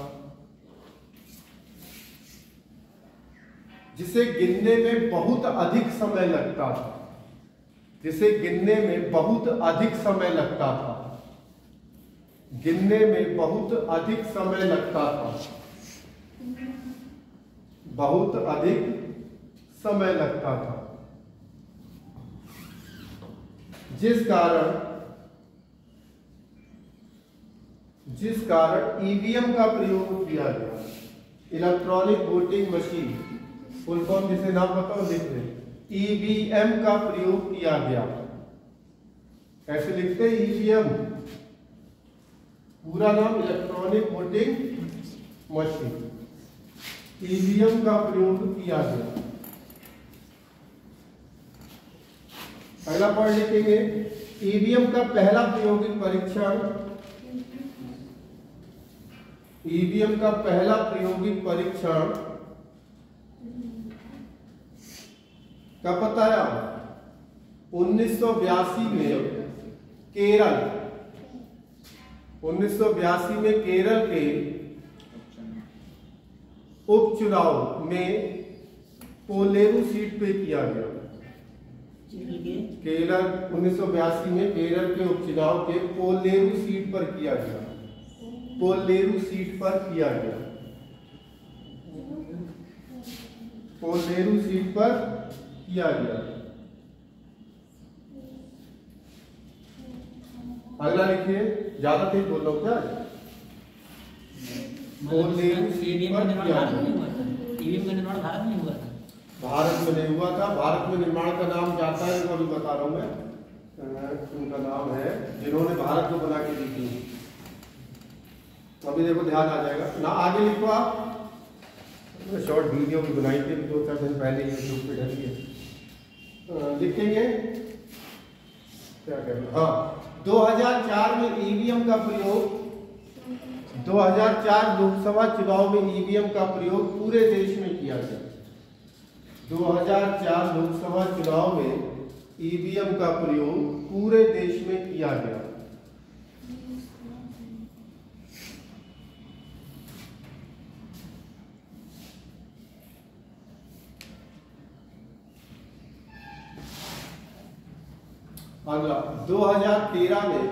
जिसे गिनने में बहुत अधिक समय लगता था, जिसे गिनने में बहुत अधिक समय लगता था, गिनने में बहुत अधिक समय लगता था, बहुत अधिक समय लगता था, जिस कारण ईवीएम का प्रयोग किया गया। Electronic voting machine, full form जिसे नाम बताओ लिख रहे, ईवीएम का प्रयोग किया गया। ऐसे लिखते हैं ईवीएम, पूरा नाम इलेक्ट्रॉनिक वोटिंग मशीन, ईवीएम का प्रयोग किया गया। पहला पॉइंट लिखेंगे, ईवीएम का पहला प्रायोगिक परीक्षण, ईवीएम का पहला प्रायोगिक परीक्षण कब बताया? 1982 में केरल, 1982 में केरल के उपचुनाव में कोलेरू सीट पे किया गया। केरल 1982 में केरल के उपचुनाव के कोलेरू सीट पर किया गया, कोलेरू सीट पर किया गया, कोलेरू सीट पर किया गया। अगला लिखिए, ज्यादा तेज बोल रहा हूं क्या? कोलेरू सीट पर किया गया। ईवीएम का निर्माण भारत में हुआ था? भारत में नहीं हुआ था। भारत में निर्माण का नाम जाता है, तो अभी बता रहा हूं मैं, उनका नाम है जिन्होंने भारत को बना के दी थी। तो अभी देखो ध्यान आ जाएगा ना। आगे लिखो आप, शॉर्ट वीडियो भी बनाई थी 2-4 दिन पहले यूट्यूब पे डली है। लिखेंगे क्या करना, हाँ 2004 में ईवीएम का प्रयोग, 2004 लोकसभा चुनाव में ईवीएम का प्रयोग पूरे देश में किया गया। 2004 लोकसभा चुनाव में ईवीएम का प्रयोग पूरे देश में किया गया। अगला 2013 में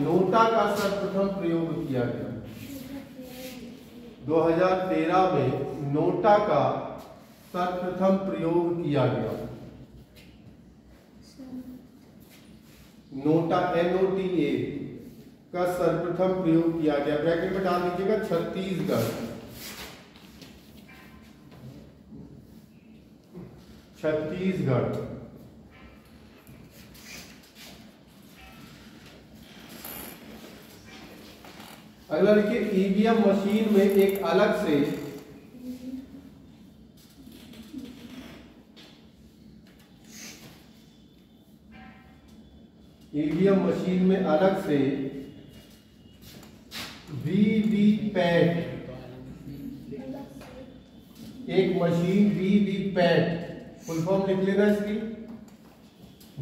नोटा का सर्वप्रथम प्रयोग किया गया। 2013 में नोटा का सर्वप्रथम प्रयोग किया गया। नोटा NOTA का सर्वप्रथम प्रयोग किया गया। ब्रैकेट में डाल दीजिएगा छत्तीसगढ़, छत्तीसगढ़। अगला देखिए, ईवीएम मशीन में एक अलग से ईवीएम मशीन में अलग से वीवीपैट, एक मशीन वीवीपैट, फुल फॉर्म लिख लेना इसकी,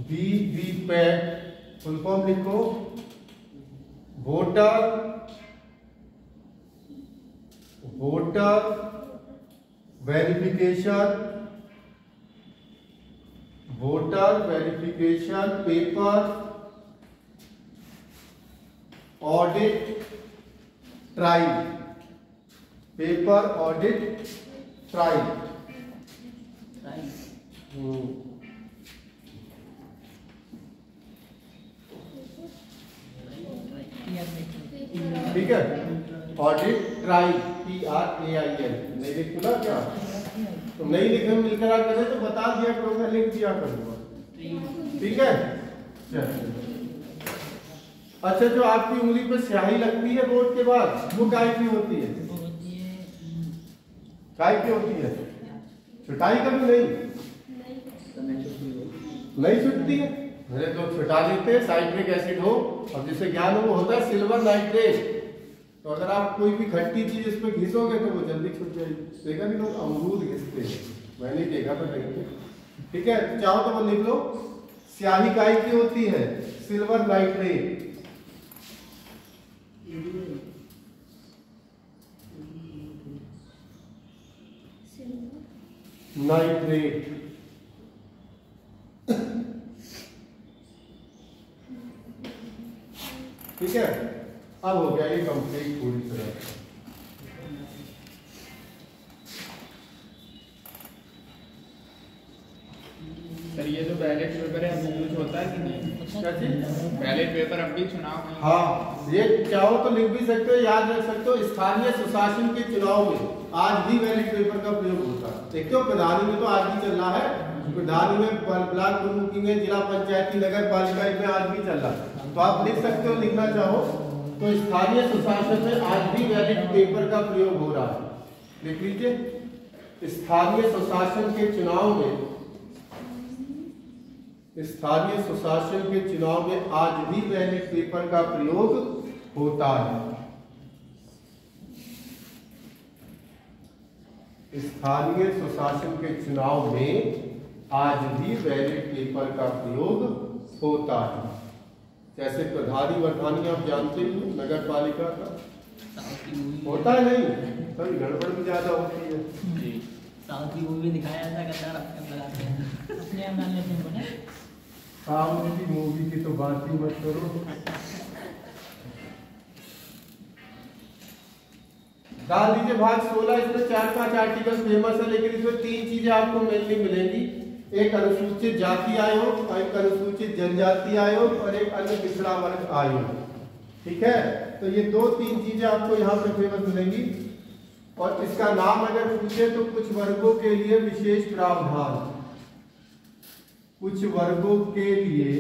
वीवीपैट फुल फॉर्म लिखो, voter verification paper audit trial ठीक है, ऑडिट ट्रायल TRAIL। नहीं लिख ना क्या, तो नहीं लिखने में मिलकर आ करे तो बता दिया करो, मैं लिख दिया करूंगा, ठीक है। चलिए, अच्छा जो आपकी उंगली पर स्याही लगती है बोर्ड के बाद, वो काय की होती है? काय की होती है? छुटाई कभी नहीं छुटती है। मेरे लोग छुटा लेते हैं, साइट्रिक एसिड हो, और जिसे ज्ञान हो वो होता है सिल्वर नाइट्रेट। तो अगर आप कोई भी खट्टी चीज इस पे घिसोगे तो वो जल्दी छूट जाएगी। देखा नहीं लोग अमरूद घिसते हैं, मैंने देखा तो नहीं, ठीक है। चाहो तो वो लिख लो, स्याही काय की होती है? Silver nitrate. ठीक है, अब हो गया ये कंप्लीट पूरी तरह। सर ये जो बैलेट पेपर है अब यूज होता है कि नहीं? क्या चीज? बैलेट पेपर अब भी चुनाव में? हाँ, ये चाहो तो लिख भी सकते हो, याद रख सकते हो। स्थानीय सुशासन के चुनाव में आज भी बैलेट पेपर का प्रयोग होता है। देखते हो प्रधानी में तो आज भी चल रहा है, प्रधानी में, ब्लॉक प्रमुखी में, जिला पंचायती, नगर पालिका में आज भी चल रहा है। तो आप लिख सकते हो, लिखना चाहो तो स्थानीय सुशासन में आज भी बैलेट पेपर का प्रयोग हो रहा है। लिख लीजिए, स्थानीय सुशासन के चुनाव में, स्थानीय सुशासन के चुनाव में आज भी बैलेट पेपर का प्रयोग होता है। स्थानीय सुशासन के चुनाव में आज भी बैलेट पेपर का प्रयोग होता है। जैसे प्रधानी वर्धानी आप जानते ही हो, नगर पालिका का होता है, नहीं कभी गड़बड़ भी ज्यादा होती है। साउथ की मूवी दिखाया था, कहता लगाते हैं अपने यहाँ डाल लेते हैं बोले। साउथ की मूवी की तो बात ही मत करो। डाल दीजिए भाग 16। इसमें 4-5 आर्टिकल फेमस है, लेकिन इसमें 3 चीजें आपको मेनली मिलेंगी। एक अनुसूचित जाति आयोग, एक अनुसूचित जनजाति आयोग और एक अन्य पिछड़ा वर्ग आयोग, ठीक है। तो ये 2-3 चीजें आपको यहाँ पे फेमस मिलेंगी। और इसका नाम अगर पूछे तो कुछ वर्गों के लिए विशेष प्रावधान, कुछ वर्गों के लिए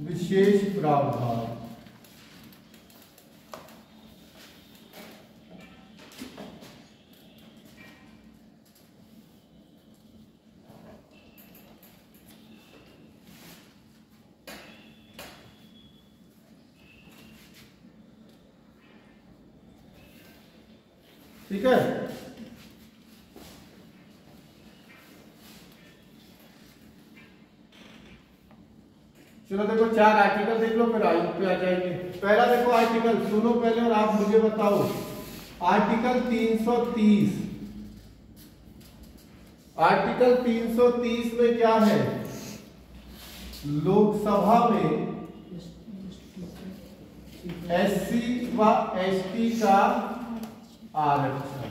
विशेष प्रावधान। ठीक है, चलो देखो 4 आर्टिकल देख लो, फिर आयु पे आ जाएंगे। पहला देखो आर्टिकल, सुनो पहले और आप मुझे बताओ। आर्टिकल 330, आर्टिकल 330 में क्या है? लोकसभा में SC व ST का आरक्षण।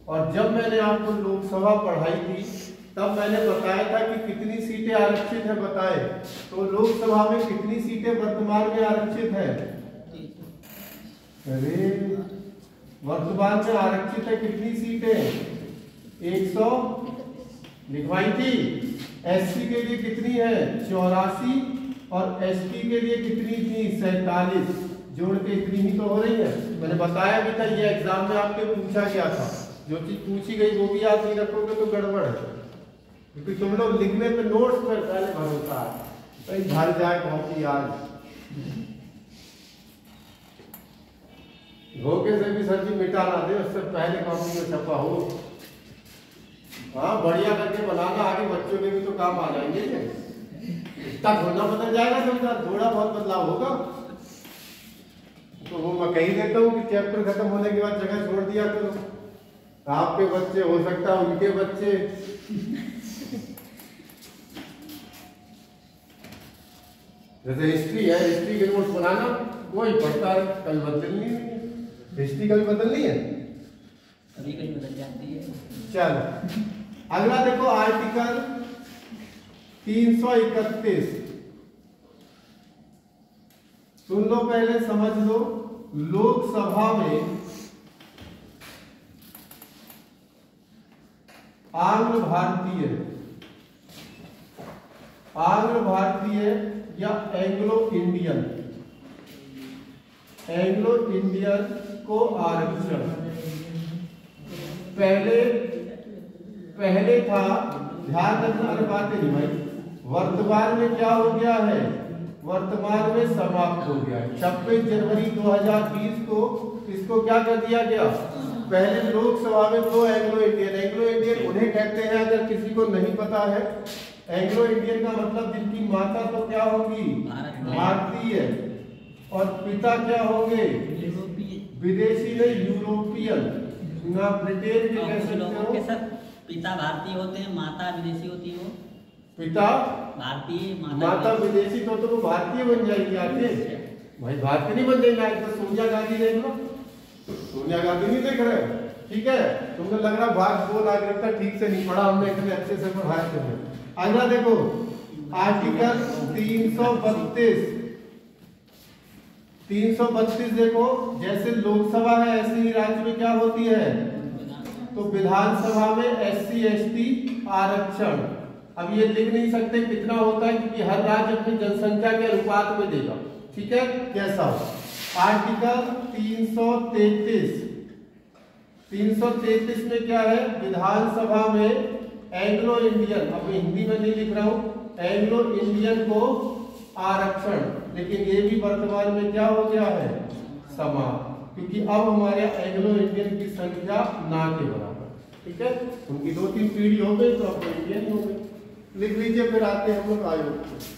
और जब मैंने आपको लोकसभा पढ़ाई थी तब मैंने बताया था कि कितनी सीटें आरक्षित है, बताए तो लोकसभा में कितनी सीटें वर्तमान में आरक्षित है? अरे वर्तमान में आरक्षित है कितनी सीटें? 100 लिखवाई थी। SC के लिए कितनी है? 84 और ST के लिए कितनी थी? 47। जोड़ के इतनी ही तो हो रही है। मैंने बताया भी था, ये एग्जाम में आपके पूछा गया था। जो चीज पूछी गई वो भी याद नहीं रखोगे तो गड़बड़ है, क्योंकि तुम लोग लिखने पे नोट्स पर पहले भरोसा है, कहीं भर जाए कॉपी याद। धोखे से भी सर जी मिटा ना दे, उससे पहले कॉपी में छपा हो। हाँ बढ़िया करके बनाना, आगे बच्चों के भी तो काम आ जाएंगे। इतना थोड़ा बदल जाएगा, समझा, थोड़ा बहुत बदलाव होगा। तो वो मैं कही देता हूँ कि चैप्टर खत्म होने के बाद जगह छोड़ दिया करो। आपके बच्चे हो सकता है उनके बच्चे। जैसे हिस्ट्री है, हिस्ट्री के नोट्स बनाना कोई पढ़ता है, कल बदलनी है, हिस्ट्री कभी बदलनी है, कभी कभी बदल जाती है। चल अगला देखो आर्टिकल 331। सुन लो पहले, समझ लो। लोकसभा में आंग्ल भारतीय या एंग्लो इंडियन को आरक्षण पहले था। ध्यान रखना, अरे बातें नहीं भाई। वर्तमान में क्या हो गया है? वर्तमान में समाप्त हो गया है। 26 जनवरी 2020 को इसको क्या कर दिया गया? पहले लोकसभा में दो एंग्लो इंडियन उन्हें कहते हैं, अगर किसी को नहीं पता है, एंग्लो इंडियन का मतलब जिनकी माता तो क्या होगी? भारतीय, और पिता क्या होंगे? विदेशी नहीं, यूरोपियन। ना ब्रिटेन के कह सकते हो, पिता भारतीय होते हैं, माता विदेशी होती है। पिता भारतीय, माता विदेशी, तो वो भारतीय बन जाएगी आगे। भाई भारतीय नहीं बन जाएगा। तो सोनिया गांधी देख लो, सोनिया गांधी नहीं देख रहे, ठीक है? तुमको लग रहा भाग 2 नागरिकता ठीक से नहीं पढ़ा हमने, इतने अच्छे से पढ़ाया थे। अगला देखो आर्टिकल 332 देखो, जैसे लोकसभा है ऐसे ही राज्य में क्या होती है? तो विधानसभा में SC ST आरक्षण। अब ये लिख नहीं सकते कितना होता है, क्योंकि हर राज्य अपनी जनसंख्या के अनुपात में देगा, ठीक है? कैसा हो? आर्टिकल 333 में क्या है? विधानसभा में एंग्लो इंडियन, अब हिंदी में नहीं लिख रहा हूं, एंग्लो इंडियन को आरक्षण। लेकिन ये भी वर्तमान में क्या हो गया है? समाप्त, क्योंकि अब हमारे एंग्लो इंडियन की संख्या ना के बराबर, ठीक है? उनकी 2-3 पीढ़ी हो गई तो अब इंडियन हो गई। लिख लीजिए, फिर आते हैं हम लोग आयोग पे।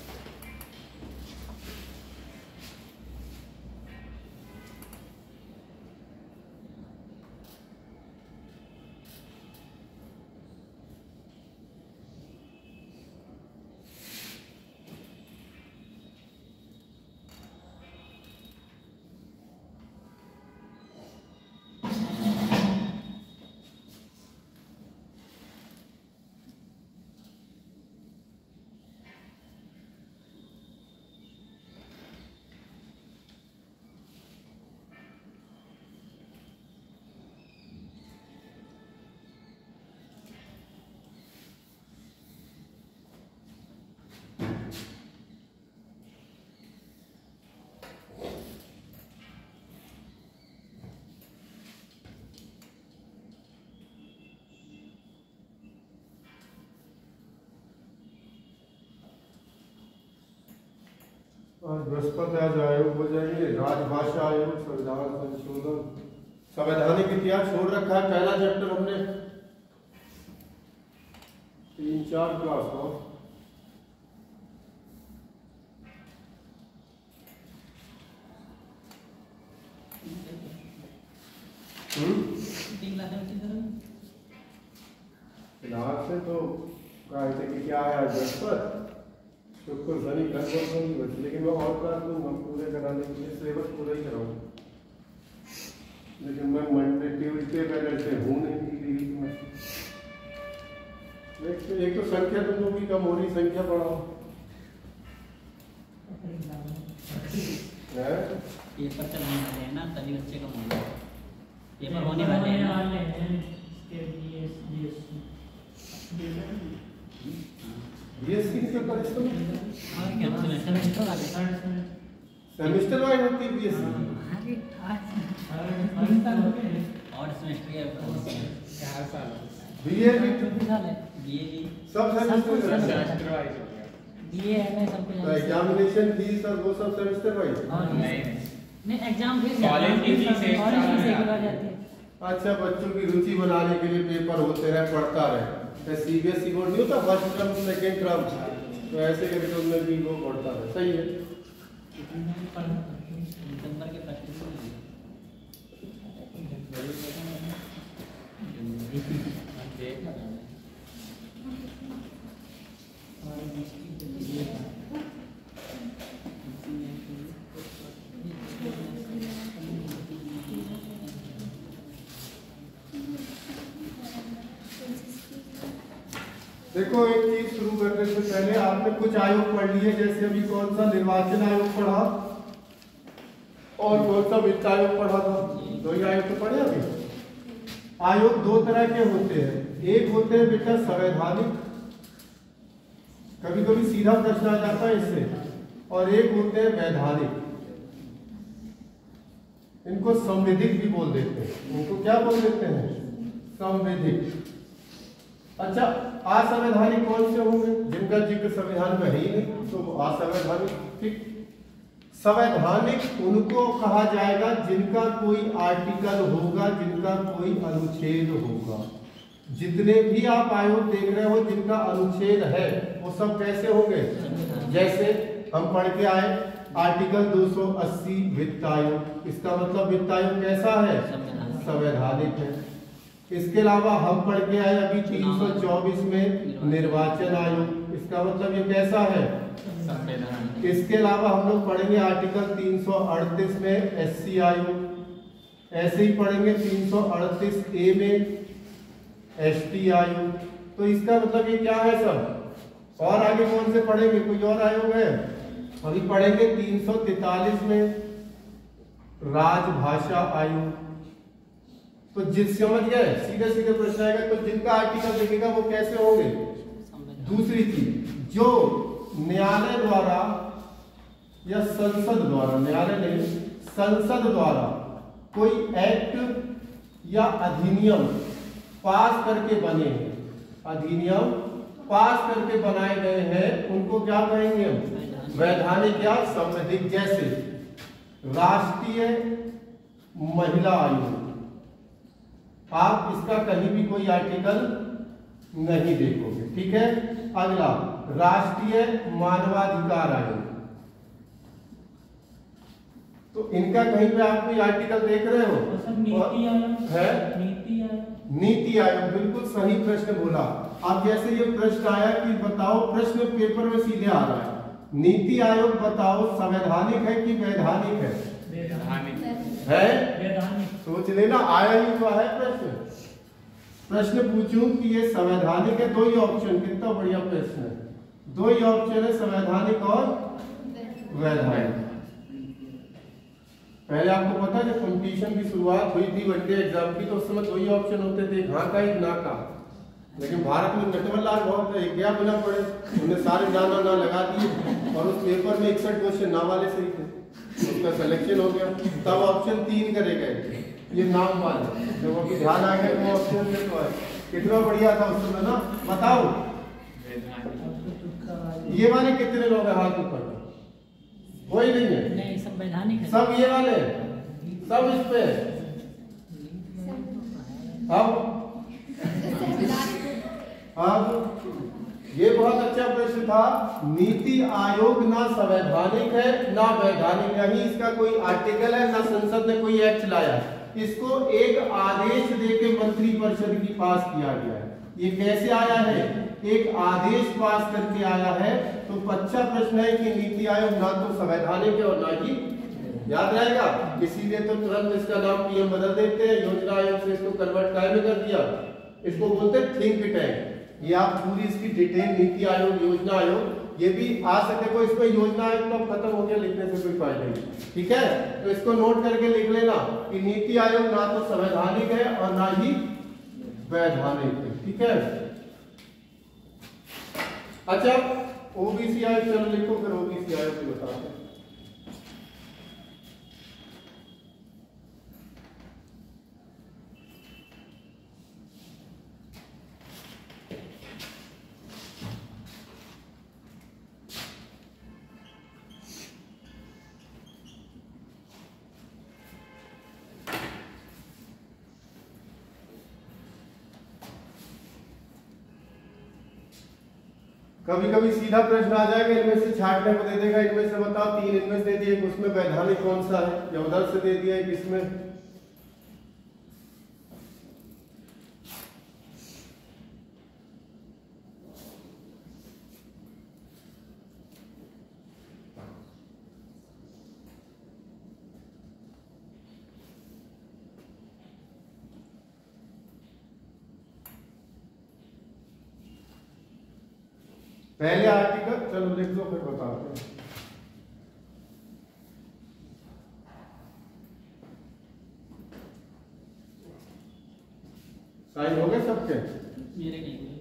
आज बृहस्पति, आज आयोग हो जाएंगे, राजभाषा आयोग, संविधान संशोधन, संवैधानिक इतिहास छोड़ रखा है। पहला चैप्टर हमने 3-4 क्लास हो। फिलहाल से तो कहा कि क्या है, आज बृहस्पति, शुक्र, शनि, बच, लेकिन मैं और क्लास लूँगा पूरे कराने के लिए, सिलेबस पूरा ही कराऊंगा। लेकिन मैं मंडे ट्यूजडे वेडनेसडे हूँ नहीं में। एक तो संख्या तुम लोगों की कम हो रही, संख्या बढ़ाओ। पेपर चलने वाले हैं ना, तभी बच्चे कम होंगे। पेपर होने वाले हैं। बीएससी के पेपर इस समय सेमेस्टर सेमेस्टर वाइज होती है बीएससी, और सेमेस्टर के 4 साल बीए भी बीए सब सेमेस्टर वाइज। सेमेस्टर वाइज हो गया। बीए एमए सब तो कुछ एग्जामिनेशन फीस और वो सब सेमेस्टर वाइज। नहीं एग्जाम फीस कॉलेज की फीस रेगुलर जाती है। अच्छा, बच्चों की रुचि बनाने के लिए पेपर होते रहे, पढ़ता रहे। सीबीएसई बोर्ड नहीं होता, फर्स्ट टर्म सेकेंड टर्म, तो ऐसे करके उनमें भी वो बढ़ता है। सही है। दिसंबर के फर्स्ट देखो, एक चीज शुरू करने से पहले आपने कुछ आयोग पढ़ लिए, जैसे अभी कौन सा निर्वाचन आयोग पढ़ा और कौन सा वित्त आयोग पढ़ा था। दो ही आयोग तो पढ़े अभी। आयोग दो तरह के होते हैं, एक होते हैं बेटा संवैधानिक, कभी कभी सीधा प्रश्न आ जाता है इससे, और एक होते हैं वैधानिक। इनको संवैधिक भी बोल देते हैं। इनको क्या बोल देते हैं? संवैधिक। अच्छा, असंवैधानिक कौन से होंगे? जिनका जिक्र संविधान में है ही नहीं, तो असंवैधानिक। ठीक। संवैधानिक उनको कहा जाएगा जिनका कोई आर्टिकल होगा, जिनका कोई अनुच्छेद होगा। जितने भी आप आयोग देख रहे हो जिनका अनुच्छेद है, वो सब कैसे होंगे? जैसे हम पढ़ के आए आर्टिकल 280 वित्त आयोग। इसका मतलब वित्त आयोग कैसा है? संवैधानिक है। इसके अलावा हम पढ़ के आए अभी 324 में निर्वाचन आयोग। इसका मतलब ये कैसा है? संवैधानिक। इसके अलावा हम लोग पढ़ेंगे आर्टिकल 338 में एससी आयोग। ऐसे ही पढ़ेंगे 338A में एसटी आयोग। तो इसका मतलब ये क्या है सब? और आगे कौन से पढ़ेंगे? कोई और आयोग है? अभी पढ़ेंगे 343 में राजभाषा आयोग। तो जिस समझ गए, सीधे सीधे प्रश्न आएगा। तो जिनका आर्टिकल देखेगा वो कैसे होंगे? दूसरी चीज, जो न्यायालय द्वारा या संसद द्वारा, न्यायालय नहीं, संसद द्वारा कोई एक्ट या अधिनियम पास करके बने हैं, अधिनियम पास करके बनाए गए हैं, उनको क्या कहेंगे हम? वैधानिक या संवैधिक। जैसे राष्ट्रीय महिला आयोग, आप इसका कहीं भी कोई आर्टिकल नहीं देखोगे। ठीक है। अगला, राष्ट्रीय मानवाधिकार आयोग। तो इनका कहीं पे आप कोई आर्टिकल देख रहे हो? नीति आयोग है? नीति आयोग। नीति आयोग, बिल्कुल सही प्रश्न बोला। अब जैसे ये प्रश्न आया कि बताओ, प्रश्न पेपर में सीधे आ रहा है, नीति आयोग बताओ संवैधानिक है कि वैधानिक है? वैधानिक है। वैधानिक। सोच लेना, आया ही हुआ है प्रश्न। प्रश्न पूछूं कि ये संवैधानिक है, दो ही ऑप्शन। कितना बढ़िया प्रश्न है। दो ही ऑप्शन है, संवैधानिक और वैधानिक। पहले आपको पता है जब कंपटीशन की शुरुआत हुई थी वनडे एग्जाम की, तो उस समय दो ही ऑप्शन होते थे, हाँ का एक ना का। लेकिन भारत में नटवल्लार बहुत है, गया बिना पढ़े उन्हें सारे ना लगा दिए, और उस पेपर में 61 क्वेश्चन ना वाले सही थे, उसका सिलेक्शन हो गया। तब ऑप्शन 3 करे गए, ये नाम वाले। जब अभी ध्यान आ गया वो ऑप्शन से तो है। कितना बढ़िया था उस समय ना। बताओ ये वाले कितने लोग हैं हाथ ऊपर? कोई नहीं है। नहीं, संवैधानिक है। सब ये वाले, सब इस पे। अब ये बहुत अच्छा प्रश्न था। नीति आयोग ना संवैधानिक है ना वैधानिक, नहीं इसका कोई आर्टिकल है, ना संसद ने कोई एक्ट लाया। इसको एक आदेश देके मंत्री परिषद की पास किया गया है। ये कैसे आया है? एक आदेश पास करके आया है। तो अच्छा प्रश्न है कि नीति आयोग ना तो संवैधानिक है और ना ही, याद रहेगा। इसीलिए तो तुरंत इसका नाम पीएम बदल देते हैं, योजना आयोग से इसको कन्वर्ट काय में कर दिया। इसको बोलते हैं थिंक टैंक। ये आप पूरी इसकी डिटेल, नीति आयोग, योजना आयोग, ये भी आ सके को इसमें योजना आयोग तो खत्म हो गया, लिखने से कोई फायदा नहीं। ठीक है, तो इसको नोट करके लिख लेना कि नीति आयोग ना तो संवैधानिक है और ना ही वैधानिक है। ठीक है। अच्छा, ओबीसी आयोग चलो लिखो, फिर ओबीसी आयोग की बताते हैं। कभी कभी सीधा प्रश्न आ जाएगा, इनमें से छांटने को दे देगा, इनमें से बताओ 3 इनमें से दे दिए, उसमें वैधानिक कौन सा है, या उधर से दे दिया है किसमें। पहले आर्टिकल चलो लिख लो फिर बताते हैं। साइन हो गए सबके? मेरे नहीं हुए।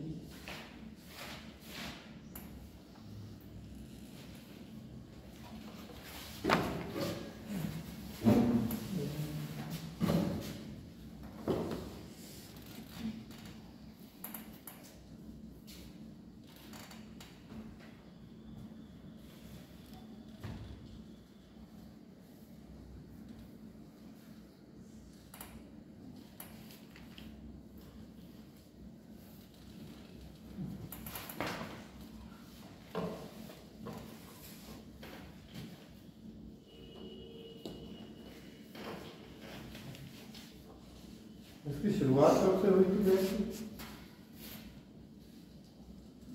इसकी शुरुआत कब से हुई थी?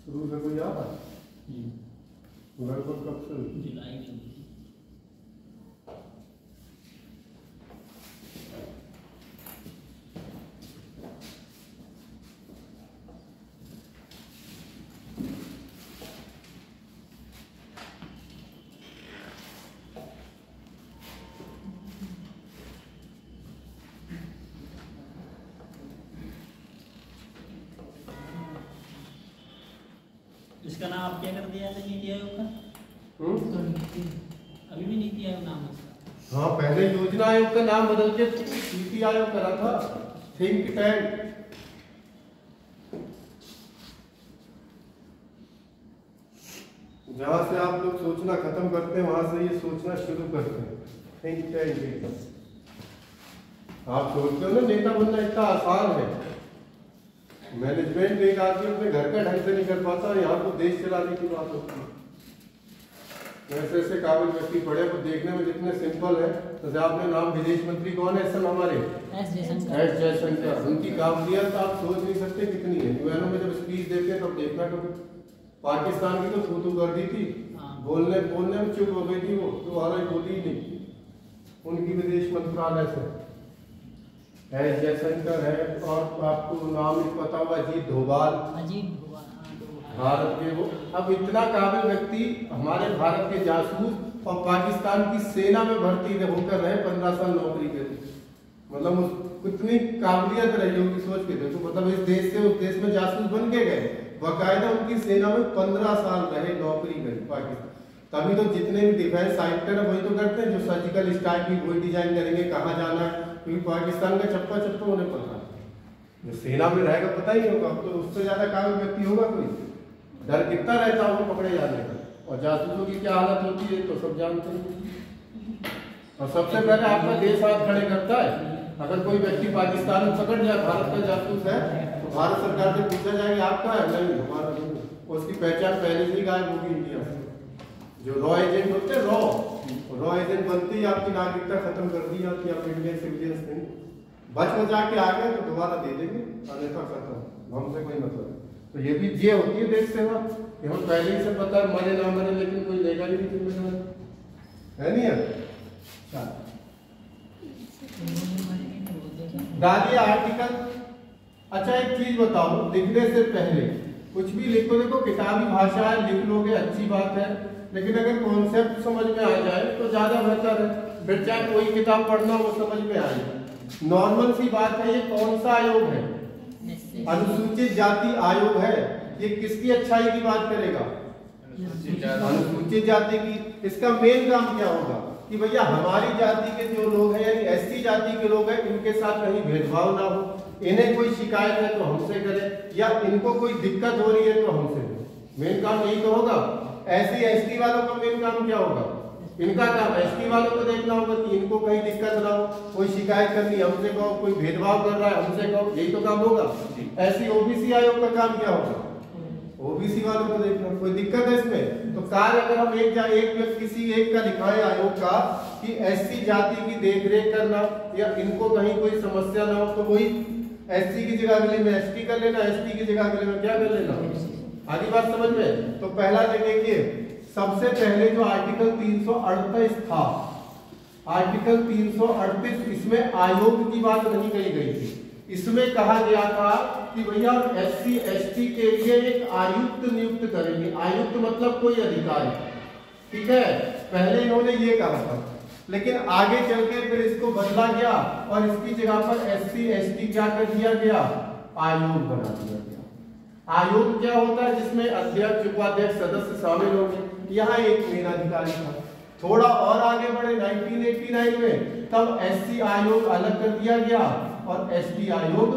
शुरू से कोई याद है? लगभग कब से हुई? जुलाई में हुई थी। इसका नाम आप क्या कर दिया था नीति आयोग का? अभी भी नीति आयोग नाम है इसका। हाँ, पहले योजना आयोग का नाम बदल के नीति आयोग करा था, थिंक टैंक। जहां से आप लोग सोचना खत्म करते हैं वहां से ये सोचना शुरू करते हैं, थिंक टैंक। आप सोचते हो ना नेता बनना इतना आसान है, मैनेजमेंट एक आदमी अपने घर का ढंग से नहीं कर पाता, यहाँ तो देश चलाने की बात होती है। ऐसे ऐसे काबिल व्यक्ति पड़े, वो देखने में जितने सिंपल है, तो आपने नाम विदेश मंत्री कौन है इस समय हमारे? एस जयशंकर। उनकी काबिलियत आप सोच नहीं सकते कितनी है। यूएनओ में जब स्पीच देते हैं तब देखना कभी, पाकिस्तान की तो थू कर दी थी, बोलने में चुप हो गई थी, वो दोबारा बोली ही नहीं। उनकी विदेश मंत्रालय से एस जयशंकर है, और आपको नाम नहीं पता होगा अजीत डोभाल, भारत के वो। अब इतना काबिल व्यक्ति हमारे भारत के जासूस और पाकिस्तान की सेना में भर्ती होकर रहे, 15 साल नौकरी करी, मतलब कितनी काबिलियत रही होगी सोच के देखो। मतलब इस देश से उस देश में जासूस बन के गए, बाकायदा उनकी सेना में 15 साल रहे, नौकरी करी पाकिस्तान। तभी तो जितने भी डिफेंस साइटर है वही तो करते हैं, जो सर्जिकल स्ट्राइक की वही डिजाइन करेंगे, कहाँ जाना है, क्योंकि पाकिस्तान का चप्पा चप्पा उन्हें पता है। जो सेना में रहेगा पता ही होगा, तो उससे ज्यादा काबिल व्यक्ति होगा कोई? डर कितना रहता है वो पकड़े जाने का, और जासूसों की क्या हालत होती है तो सब जानते हैं। और सबसे पहले आपका देश हाथ खड़े करता है। अगर कोई व्यक्ति पाकिस्तान में पकड़ जाए भारत का जासूस है, तो भारत सरकार से पूछा जाएगा आपका है? नहीं, हमारा नहीं। उसकी पहचान पहले से ही गायब होगी इंडिया से। जो रॉ एजेंट होते हैं, रॉ एजेंट बनते ही आपकी नागरिकता खत्म कर दी जाती है, आप इंडियन सिटीजन नहीं। बच बचा के आ गए तो दोबारा दे देंगे, अन्यथा खत्म, हमसे कोई मतलब। तो ये भी ये होती है देश सेवा, ये हम पहले ही से पता है, मरे ना मरे लेकिन कोई लेगा ही नहीं जिम्मेदारी, है नहीं है? डालिए आर्टिकल। अच्छा एक चीज बताओ, लिखने से पहले कुछ भी लिखो, देखो किताबी भाषा है, लिख लोगे अच्छी बात है, लेकिन अगर कॉन्सेप्ट समझ में आ जाए तो ज्यादा बेहतर है। फिर चाहे कोई किताब पढ़ना वो समझ में आए। नॉर्मल सी बात है, ये कौन सा आयोग है? अनुसूचित जाति आयोग है। ये किसकी अच्छाई की बात करेगा? अनुसूचित जाति की। इसका मेन काम क्या होगा कि भैया हमारी जाति के जो लोग हैं, यानी एससी जाति के लोग हैं, इनके साथ कहीं भेदभाव ना हो, इन्हें कोई शिकायत है तो हमसे करें, या इनको कोई दिक्कत हो रही है तो हमसे। मेन काम यही तो होगा। एससी एसटी वालों का मेन काम क्या होगा? इनका काम एसटी वालों को देखना होगा कि इनको कहीं दिक्कत ना हो, कोई शिकायत करनी हमसे कहो, कोई भेदभाव कर रहा है हमसे कहो, यही तो काम होगा। ऐसी ओबीसी आयोग का काम क्या होगा? ओबीसी वालों को देखना, कोई दिक्कत है इसमें? तो कार्य अगर हम एक किसी एक का दिखाएं आयोग का कि एससी जाति की देखरेख करना या इनको कहीं कोई समस्या ना हो, तो वही एससी की जगह अगले में एसटी कर लेना, एसटी की जगह अगले में क्या कर लेना। आगे बात समझ में? तो पहला देखिए, सबसे पहले जो आर्टिकल 338 था, आर्टिकल 338, इसमें आयोग की बात नहीं कही गई थी। इसमें कहा गया था कि भैया एससी एसटी के लिए एक आयुक्त नियुक्त करेंगे। आयुक्त मतलब कोई अधिकारी, ठीक है, पहले इन्होंने ये कहा था, लेकिन आगे चल के फिर इसको बदला गया और इसकी जगह पर एससी एसटी क्या कर दिया गया, आयोग बना दिया गया। आयोग क्या होता है? जिसमें अध्यक्ष उपाध्यक्ष सदस्य शामिल होंगे। यहाँ एक मेलाधिकारी था। थोड़ा और आगे बढ़े 1989 में, तब एससी आयोग अलग कर दिया गया और एसटी आयोग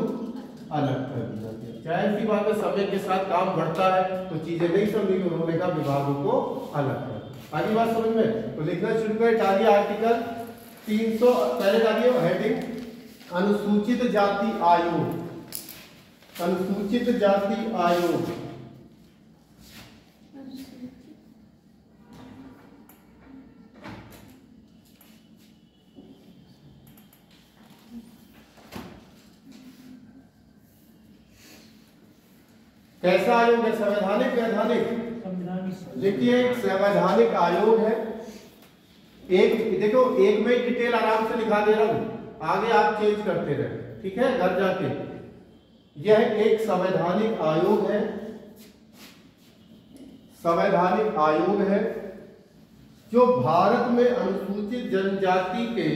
अलग कर दिया गया। जाहिर सी बात है, समय के साथ काम बढ़ता है तो चीजें नहीं समझी, उन्होंने कहा विभागों को अलग कर। आगे बात समझ में? तो लिखना शुरू करें। डालिए आर्टिकल 300, पहले डालिए हेडिंग अनुसूचित जाति आयोग। अनुसूचित जाति आयोग, कैसा आयोग है? संवैधानिक, वैधानिक? देखिए, एक संवैधानिक आयोग है। एक देखो, एक में डिटेल आराम से लिखा दे रहा हूं, आगे आप चेंज करते रहे, ठीक है, घर जाके। यह एक संवैधानिक आयोग है, संवैधानिक आयोग है जो भारत में अनुसूचित जनजाति के,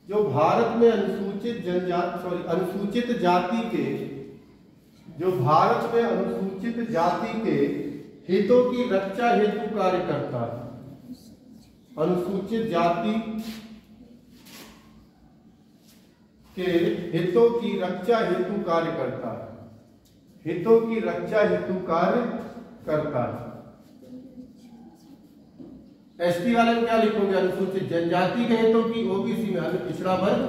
जो भारत में अनुसूचित जनजाति अनुसूचित जाति के, जो भारत में अनुसूचित जाति के हितों की रक्षा हेतु कार्य करता है। अनुसूचित जाति के हितों की रक्षा हेतु कार्य करता है। हितों की रक्षा हेतु कार्य करता है। एसटी वाले में क्या लिखोगे? अनुसूचित जनजाति के हितों की, ओबीसी में पिछड़ा वर्ग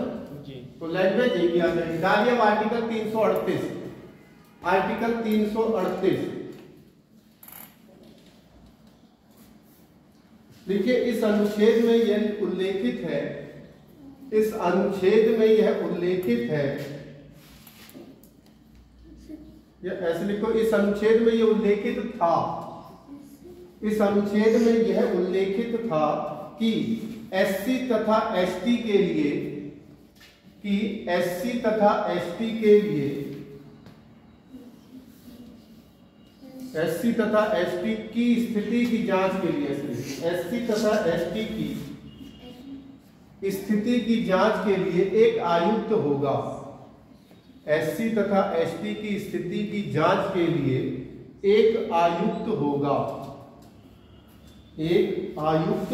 जी। तो लैंग्वेज यही आ जाएगी। डालिए आर्टिकल 338, आर्टिकल 338 देखिए, इस अनुच्छेद में यह उल्लेखित है, इस अनुच्छेद में यह उल्लेखित है, यह ऐसे लिखो, इस अनुच्छेद में यह उल्लेखित था, इस अनुच्छेद में यह उल्लेखित था कि एससी तथा एसटी के लिए, कि एससी तथा एसटी के लिए, एससी तथा एसटी की स्थिति की जांच के लिए, एससी तथा एसटी की स्थिति की जांच के लिए एक आयुक्त होगा। एससी तथा एसटी की स्थिति की जांच के लिए एक आयुक्त होगा, एक आयुक्त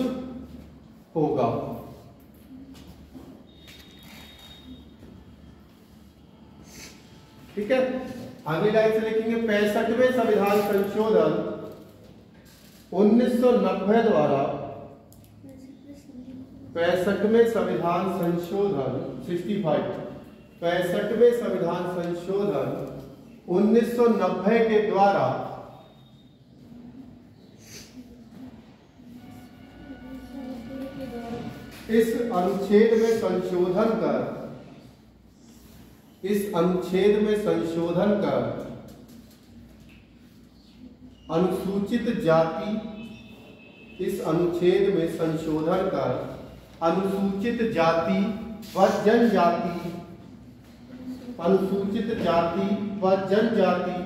होगा। ठीक है, अगली लाइन से लिखेंगे 65वें संविधान संशोधन 1990 द्वारा, 65वें संविधान संशोधन 65, 65वें संविधान संशोधन 1990 के द्वारा इस अनुच्छेद में संशोधन कर, इस अनुच्छेद में संशोधन कर अनुसूचित जाति, इस अनुच्छेद में संशोधन कर अनुसूचित जाति व जनजाति, अनुसूचित जाति व जनजाति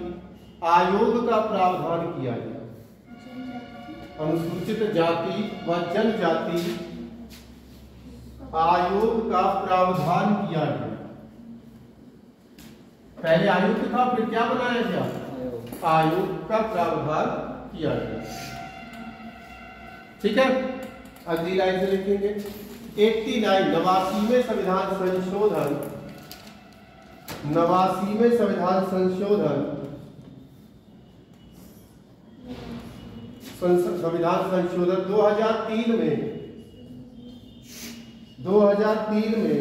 आयोग का प्रावधान किया गया। अनुसूचित जाति व जनजाति आयोग का प्रावधान किया गया। पहले आयुक्त था, फिर क्या बनाया गया? आयोग का प्रावधान किया गया। ठीक है, अगली लाइन से लिखेंगे 89, 89वें संविधान संशोधन, 89वें संविधान संशोधन, संविधान संशोधन 2003 में, 2003 में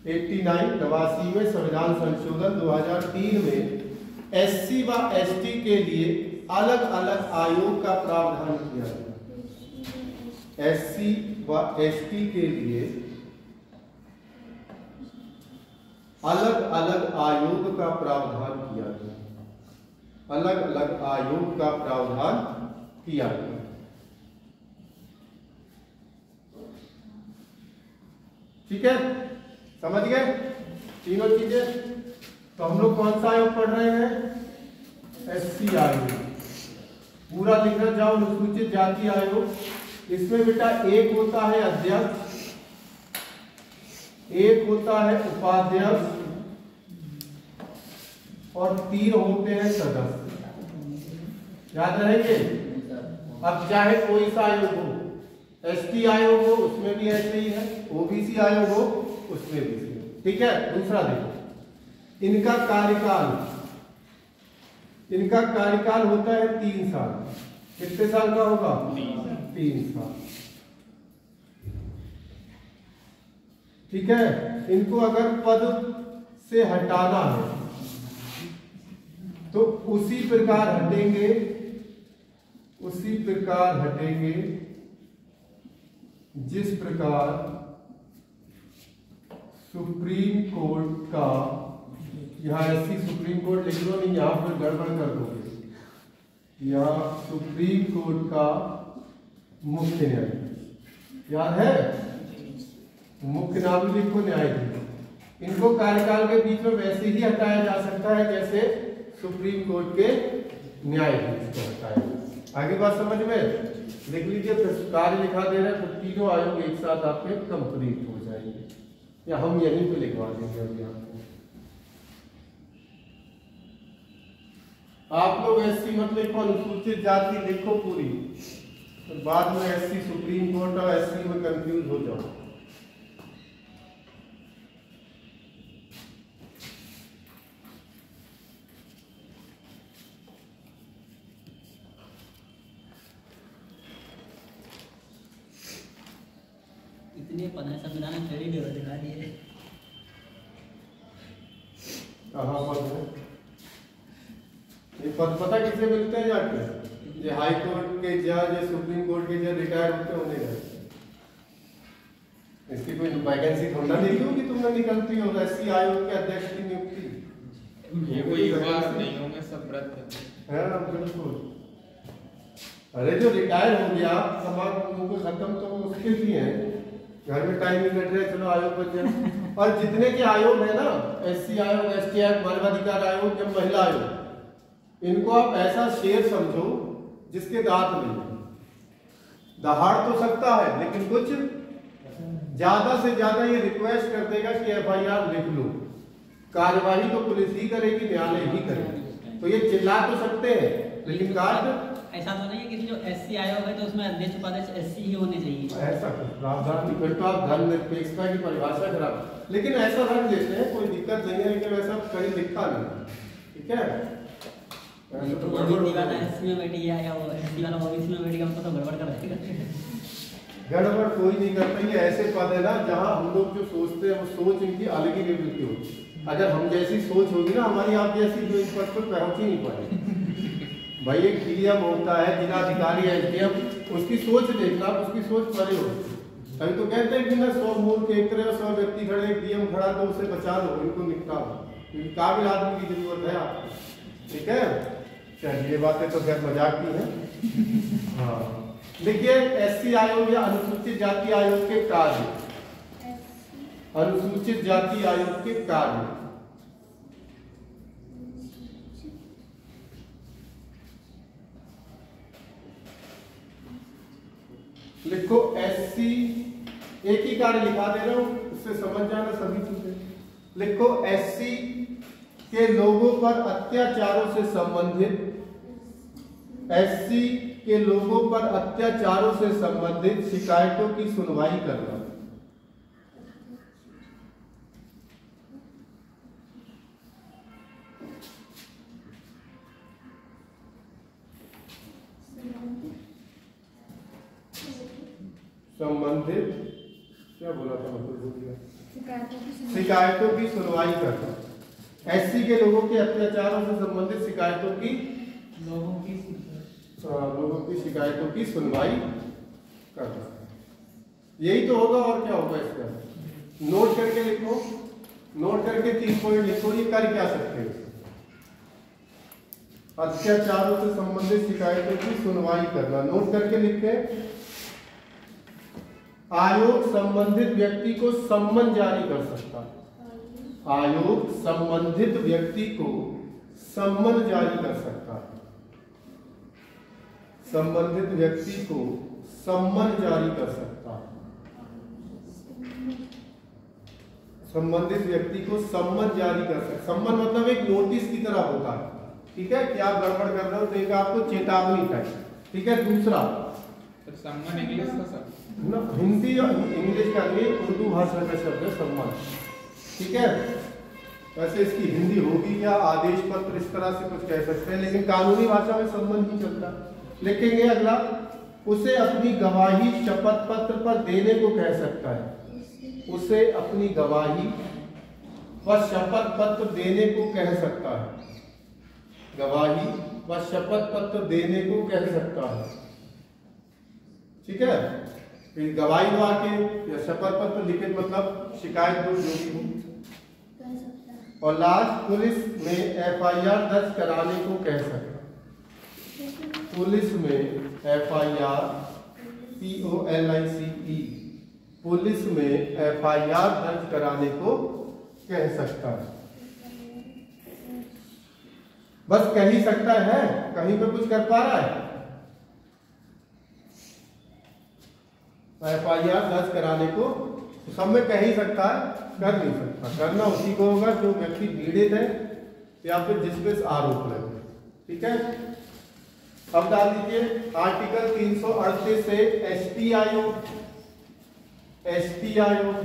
89 में संविधान संशोधन 2003 में एससी व एसटी के लिए अलग अलग आयोग का प्रावधान किया गया। एससी व एसटी के लिए अलग अलग आयोग का प्रावधान किया गया। अलग अलग आयोग का प्रावधान किया गया। ठीक है, समझ गए तीनों चीजें। तो हम लोग कौन सा आयोग पढ़ रहे हैं? एससी आयोग। पूरा लिखना जाओ, अनुसूचित जाति आयोग। इसमें बेटा एक होता है अध्यक्ष, एक होता है उपाध्यक्ष और 3 होते हैं सदस्य। याद रहेंगे। अब चाहे कोई सा आयोग हो, एसटी आयोग हो उसमें भी ऐसे ही है, ओबीसी आयोग हो उसमें भी। ठीक है, दूसरा देखो, इनका कार्यकाल होता है 3 साल। कितने साल का होगा? 3 साल। ठीक है, इनको अगर पद से हटाना है तो उसी प्रकार हटेंगे जिस प्रकार सुप्रीम कोर्ट का, यहां ऐसी सुप्रीम कोर्ट लिख लो, नहीं यहां पर गड़बड़ कर दोगे। यहां सुप्रीम कोर्ट का मुख्य न्यायाधीश, याद है? मुख्य नाम लिखो, न्यायाधीश। इनको कार्यकाल के बीच में वैसे ही हटाया जा सकता है जैसे सुप्रीम कोर्ट के न्यायाधीश को हटाया। आगे बात समझ में? लिख लीजिए, कार्य लिखा दे रहे हैं तो तीनों आयोग एक साथ आपके कंप्लीट हो जाएंगे, या हम यहीं पे लिखवा देंगे। अभी आप लोग एससी मत लिखो, अनुसूचित जाति लिखो पूरी, तो बाद में एससी सुप्रीम कोर्ट और एससी में कंफ्यूज हो जाओ। इतने पद है संविधान में, फिर भी दिखा दिए। कहाँ पद है? ये पद पता किसे मिलते हैं जाके? ये हाई कोर्ट के जज, ये सुप्रीम कोर्ट के जज रिटायर होते होने गए। इसकी कोई वैकेंसी थोड़ा नहीं होगी, तुमने निकलती हो। एससी आयोग के अध्यक्ष की नियुक्ति ये कोई बात नहीं होंगे, सब व्रत है ना? बिल्कुल। अरे जो रिटायर हो गया, समाज को खत्म, तो उसके लिए है। घर में टाइम नहीं कट रहा है, चलो आयोग बन जाए। और जितने के आयोग है ना, एससी आयोग, एसटी आयोग, मानवाधिकार आयोग, जब महिला आयोग, इनको आप ऐसा शेर समझो जिसके दांत नहीं है। दहाड़ तो सकता है लेकिन कुछ ज्यादा से ज्यादा ये रिक्वेस्ट कर देगा कि एफआईआर लिख लो। कार्यवाही तो पुलिस ही करेगी, न्यायालय ही करेगी। तो ये चिल्ला तो सकते हैं लेकिन कार्य ऐसा तो नहीं है कि जो एससी आयोग है तो उसमें अध्यक्ष उपाध्यक्ष एससी ही होने चाहिए। ऐसा प्रावधान नहीं, फिर तो आप धर्मनिरपेक्षता की परिभाषा खराब। लेकिन ऐसा रख देते हैं, कोई दिक्कत नहीं है, लेकिन वैसा कहीं लिखा नहीं। ठीक है, तो गड़बड़ वाला एससी में बैठ गया या वो एससी वाला ओबीसी में बैठ गया, हमको तो गड़बड़ कर देगा। गड़बड़ कोई नहीं करता। ये ऐसे पद है ना जहाँ हम लोग जो सोचते हैं वो सोच इनकी अलग ही लेवल की होती। अगर हम जैसी सोच होगी ना हमारी, आप जैसी, जो इस पद पर पहुंच ही नहीं पाएगी। भाई एक डीएम होता है, जिलाधिकारी, एसडीएम, उसकी सोच देखना, उसकी सोच परे होती है। अभी तो कहते हैं कि ना 100 मूर्ख एक तरह 100 व्यक्ति खड़े, एक डीएम खड़ा, तो उसे बचा लो, इनको निपटा लो, क्योंकि काबिल आदमी की जरूरत है आपको। ठीक है, चलिए, ये बातें तो खैर मजाक की है। हाँ, देखिए एससी आयोग या अनुसूचित जाति आयोग के कार्य, अनुसूचित जाति आयोग के कार्य। लिखो एससी, एक ही कार्य लिखा दे रहा हूं, उससे समझ जाना सभी चीजें। लिखो एससी के लोगों पर अत्याचारों से संबंधित, एससी के लोगों पर अत्याचारों से संबंधित शिकायतों की सुनवाई करना। संबंधित क्या बोला था मैं भूल गया। शिकायतों की शिकायतों की सुनवाई करना, एससी के लोगों के अत्याचारों से संबंधित शिकायतों की लोगों की शिकायतों की सुनवाई करना, यही तो होगा और क्या होगा इसका। नोट करके लिखो, नोट करके 3 पॉइंट लिखो, ये कर क्या सकते हो। अत्याचारों से संबंधित शिकायतों की सुनवाई करना, नोट करके लिखे। आयोग संबंधित व्यक्ति को सम्मन जारी कर सकता है, आयोग संबंधित व्यक्ति को सम्मन जारी कर सकता है, संबंधित व्यक्ति को सम्मन जारी कर सकता है, संबंधित व्यक्ति को सम्मन जारी कर सकता है। सम्मन मतलब एक नोटिस की तरह होता है, ठीक है, कि आप गड़बड़ कर रहे हो तो एक आपको चेतावनी है, ठीक है। दूसरा सम्मन इंग्लिश का शब्द ना, हिंदी और इंग्लिश का नहीं, उर्दू भाषा का शब्द है सम्मन, ठीक है। वैसे इसकी हिंदी होगी क्या, आदेश पत्र, इस तरह से कुछ कह सकते हैं, लेकिन कानूनी भाषा में सम्मन ही चलता। लिखेंगे अगला, उसे अपनी गवाही शपथ पत्र पर देने को कह सकता है, उसे अपनी गवाही व शपथ पत्र देने को कह सकता है, गवाही व शपथ पत्र देने को कह सकता है, ठीक है। फिर गवाही दो आके या शपथ पत्र लिखित मतलब शिकायत दो जो भी हो। और लास्ट, पुलिस में एफआईआर दर्ज कराने को कह सकता, पुलिस में एफआईआर POLICE, पुलिस में एफआईआर दर्ज कराने को कह सकता है। बस कह ही सकता है, कहीं पे कुछ कर पा रहा है। एफआईआर दर्ज कराने को सब में कह ही सकता है, कर नहीं सकता। करना उसी को होगा जो व्यक्ति पीड़ित है या फिर जिस पे आरोप लगे, ठीक है। अब डाल दीजिए आर्टिकल 338 से एसटी आयोग, एसटी आयोग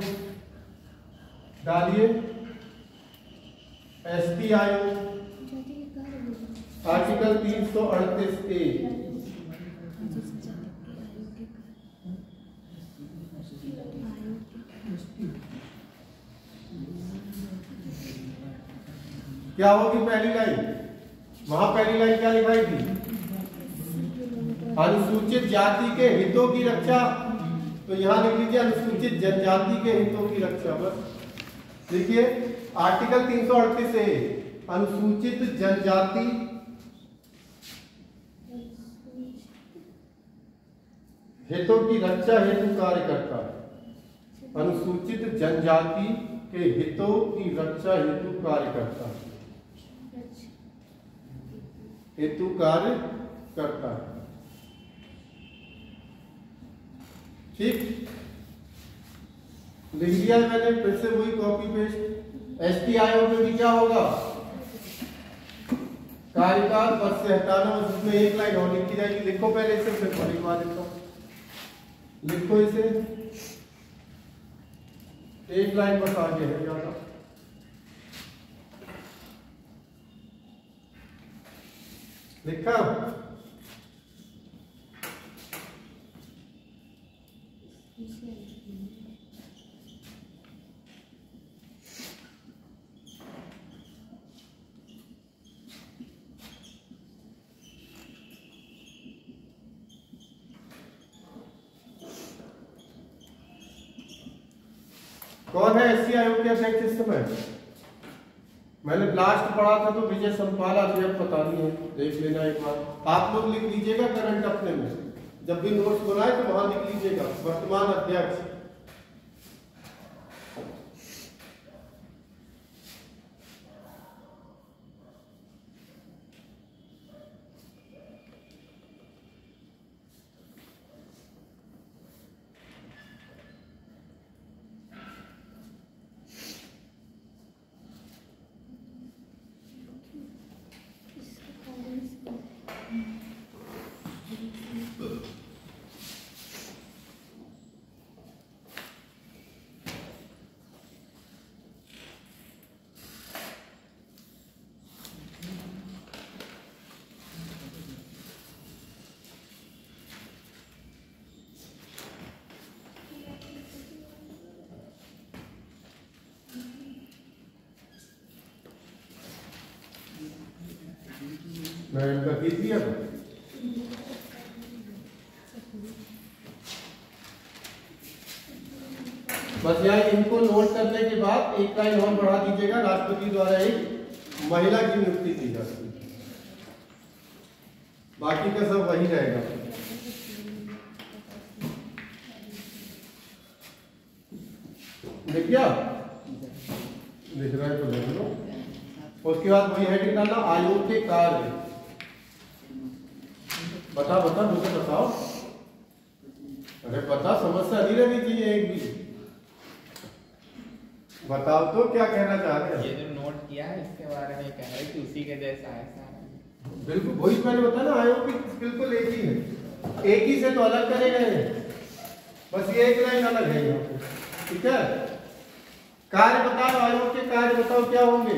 डालिए, एसटी आयोग आर्टिकल 338A, क्या होगी पहली लाइन, वहां पहली लाइन क्या लिखाई थी, अनुसूचित जाति के हितों की रक्षा, तो यहां लिख लीजिए अनुसूचित जनजाति के हितों की रक्षा। बस देखिए आर्टिकल 338 ए, अनुसूचित जनजाति हितों की रक्षा हेतु कार्य करता है, अनुसूचित जनजाति के हितों की रक्षा हेतु कार्य करता है, हेतु कार्य करता है, ठीक। लिख दिया मैंने, फिर से वही कॉपी पेस्ट। एसटी आयोग में भी क्या होगा, कार्यकाल पद से हटाना, उसमें एक लाइन और लिखी जाएगी। लिखो पहले इसे, फिर मैं लिखवा देता हूं, लिखो इसे, एक लाइन बस आगे है ज्यादा। लिखा, कौन है एससी आयोग के अध्यक्ष इस समय? मैंने लास्ट पढ़ा था तो विजय संपाला, अभी अब पता नहीं है, देख लेना एक बार। आप लोग लिख लीजिएगा करंट अपने में, जब भी नोट्स बनाए तो वहां लिख लीजिएगा वर्तमान अध्यक्ष। मैं इनका खींच दिया था। बस यहाँ इनको नोट करने के बाद एक लाइन और बढ़ा दीजिएगा। राष्ट्रपति द्वारा एक महिला की नियुक्ति की जाती है, बाकी का सब वही रहेगा। लिख गया? लिख रहा है तो लिख लो। उसके बाद वही हेडिंग डालना, आयोग के कार्य। बता मुझे बताओ। अरे पता, समस्या नहीं रहनी चाहिए एक भी। बताओ तो क्या कहना चाह रहे हैं। ये जो नोट किया है इसके बारे में कह रहे कि उसी के जैसा है सारा। बिल्कुल वही मैंने बताया ना, आयोग की बिल्कुल एक ही है। एक ही से तो अलग करे गए हैं, बस ये एक लाइन अलग है यहाँ पे। ठीक है, कार्य बताओ, आयोग के कार्य बताओ क्या होंगे,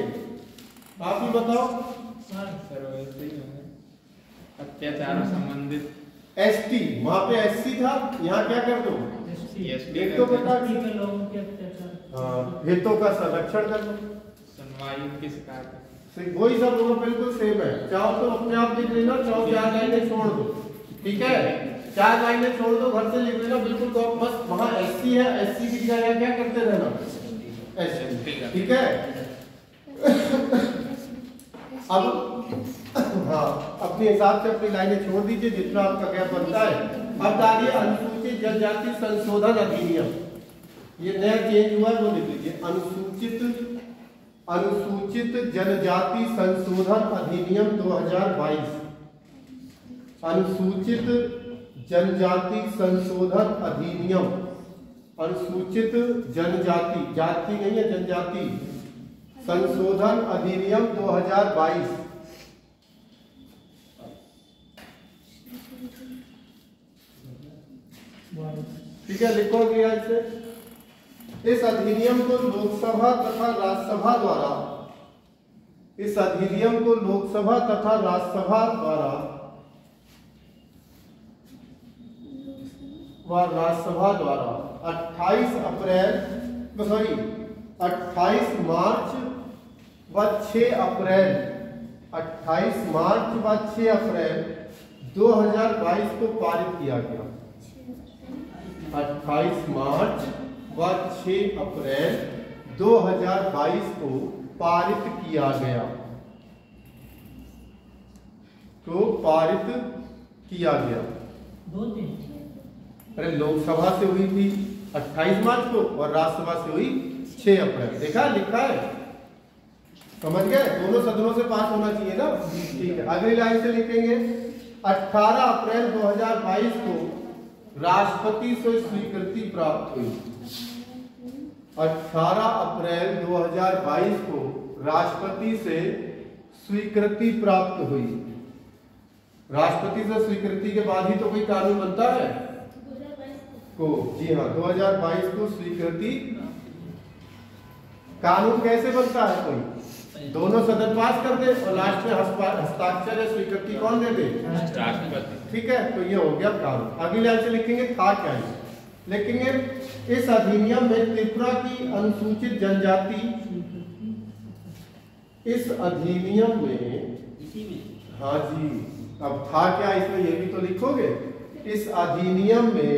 आप ही बताओ। सर वैसे ही होंगे, अत्याचार संबंधित। एसटी, वहां पे एससी था, यहाँ क्या कर दो, एक तो बता लोगों के अत्याचार, हितों का संरक्षण कर दो। सुनवाई की शिकायत, वही सब लोग बिल्कुल सेम है। चाहो तो अपने आप लिख लेना, चाहो 4 लाइनें छोड़ दो। ठीक है, 4 लाइनें छोड़ दो, घर से लिख लेना बिल्कुल। तो बस वहां एससी है, एससी की जगह क्या करते रहना, एससी। ठीक है, अब हाँ अपने हिसाब से अपनी लाइनें छोड़ दीजिए, जितना आपका गैप बनता है। अब डालिए अनुसूचित जनजाति संशोधन अधिनियम। ये नया चेंज हुआ है, वो लिख लीजिए। अनुसूचित जनजाति संशोधन अधिनियम 2022। अनुसूचित जनजाति संशोधन अधिनियम, अनुसूचित जनजाति, जाति नहीं है, जनजाति संशोधन अधिनियम 2022। ठीक है, लिखो ध्यान से। इस अधिनियम को लोकसभा तथा राज्यसभा द्वारा, इस अधिनियम को लोकसभा तथा राज्यसभा द्वारा व राज्यसभा द्वारा 28 मार्च व 6 अप्रैल 28 मार्च व 6 अप्रैल 2022 को पारित किया गया। 28 मार्च व 6 अप्रैल 2022 को पारित किया गया। तो पारित किया गया, 2 दिन। अरे लोकसभा से हुई थी 28 मार्च को और राज्यसभा से हुई 6 अप्रैल। देखा, लिखा है, समझ गए? दोनों सदनों से पास होना चाहिए ना। ठीक है, अगली लाइन से लिखेंगे 18 अप्रैल 2022 को राष्ट्रपति से स्वीकृति प्राप्त हुई। 18 अप्रैल 2022 को राष्ट्रपति से स्वीकृति प्राप्त हुई। राष्ट्रपति से स्वीकृति के बाद ही तो कोई कानून बनता है को। जी हाँ, 2022 को स्वीकृति। कानून कैसे बनता है? कोई दोनों सदन पास कर दे और लास्ट में हस्ताक्षर या स्वीकृति कौन दे दे? राष्ट्रपति। ठीक है, तो ये हो गया कानून। अगली लाइन से लिखेंगे था क्या है, लिखेंगे इस अधिनियम में त्रिपुरा की अनुसूचित जनजाति, इस अधिनियम में, इसी में, हाँ जी, अब था क्या इसमें ये भी तो लिखोगे। इस अधिनियम में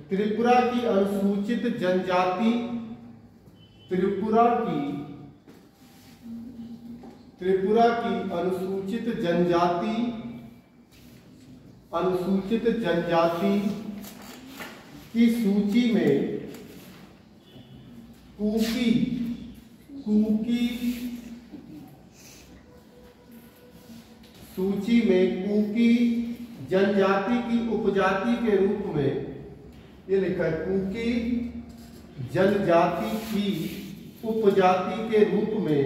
त्रिपुरा की अनुसूचित जनजाति, त्रिपुरा की अनुसूचित जनजाति, अनुसूचित जनजाति की सूची में कुकी सूची में कुकी जनजाति की उपजाति के रूप में, ये लिखा है, कुकी जनजाति की उपजाति के रूप में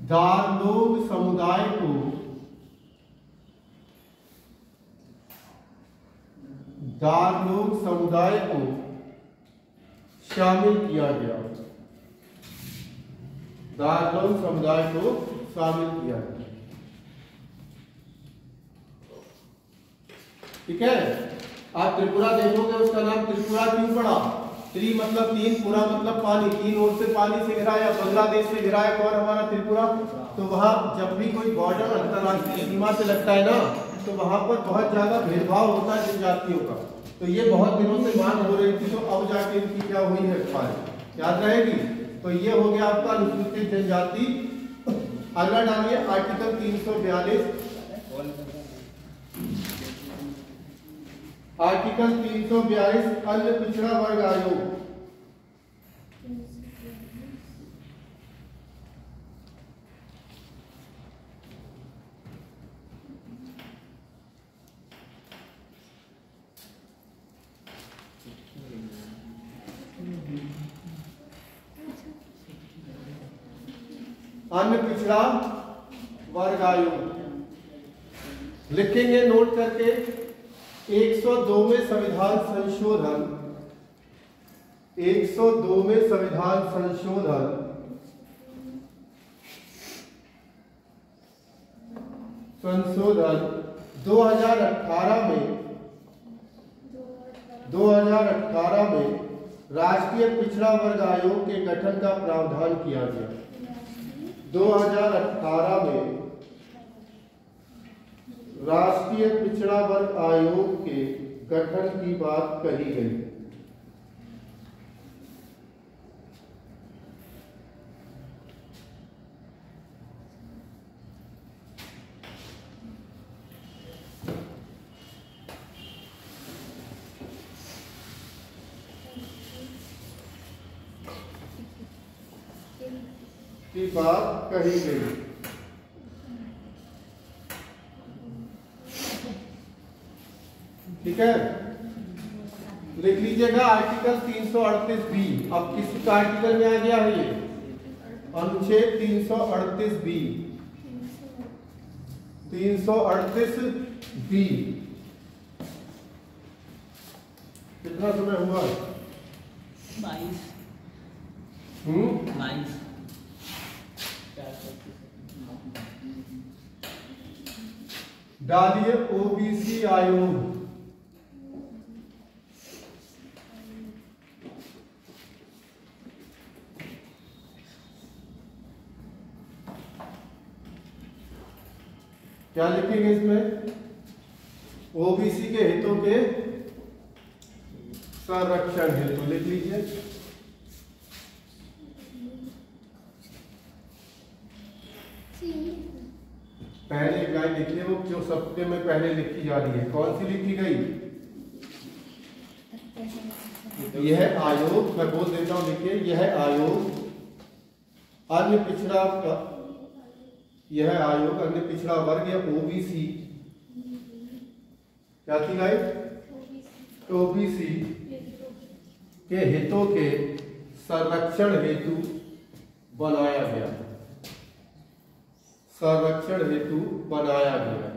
दारलोग समुदाय को शामिल किया गया। दारलोग समुदाय को शामिल किया गया। ठीक है, आप त्रिपुरा देखोगे, उसका नाम त्रिपुरा क्यों पड़ा? त्रि मतलब तीन, पुरा मतलब पानी, तीन ओर से पानी से घिरा या बांग्लादेश से घिरा है कौन हमारा त्रिपुरा। तो वहाँ जब भी कोई बॉर्डर अंतर्राष्ट्रीय सीमा से लगता है ना, तो वहाँ पर बहुत ज्यादा भेदभाव होता है जनजातियों का। तो ये बहुत दिनों से मांग हो रही थी, तो अब जाके इनकी क्या हुई है फाइल याद रहेगी। तो ये हो गया आपका अनुसूचित जनजाति। अगला डालिए आर्टिकल 342, आर्टिकल 342 अन्य पिछड़ा वर्ग आयोग। अन्य पिछड़ा वर्ग आयोग लिखेंगे नोट करके। 102 में संविधान संशोधन, 102 में संविधान संशोधन संशोधन 2018 में राष्ट्रीय पिछड़ा वर्ग आयोग के गठन का प्रावधान किया गया। 2018 में राष्ट्रीय पिछड़ा वर्ग आयोग के गठन की बात कही गई। की बात कही गई। ठीक है, लिख लीजिएगा आर्टिकल 338 बी। अब किस आर्टिकल में आ गया है ये? अनुच्छेद 338 बी, 338 बी। कितना समय हुआ? 22। 22। डालिए ओबीसी आयोग। क्या लिखेंगे इसमें? ओबीसी के हितों के संरक्षण हेतु लिख लीजिए। पहले एक लाइन लिखिए, वो जो सबके में पहले लिखी जा रही है, कौन सी लिखी गई? यह आयोग, मैं बोल देता हूं, लिखिए यह आयोग अन्य पिछड़ा, यह आयोग अन्य पिछड़ा वर्ग या ओबीसी, क्या थी गाइस? ओबीसी के हितों के संरक्षण हेतु बनाया गया, संरक्षण हेतु बनाया गया।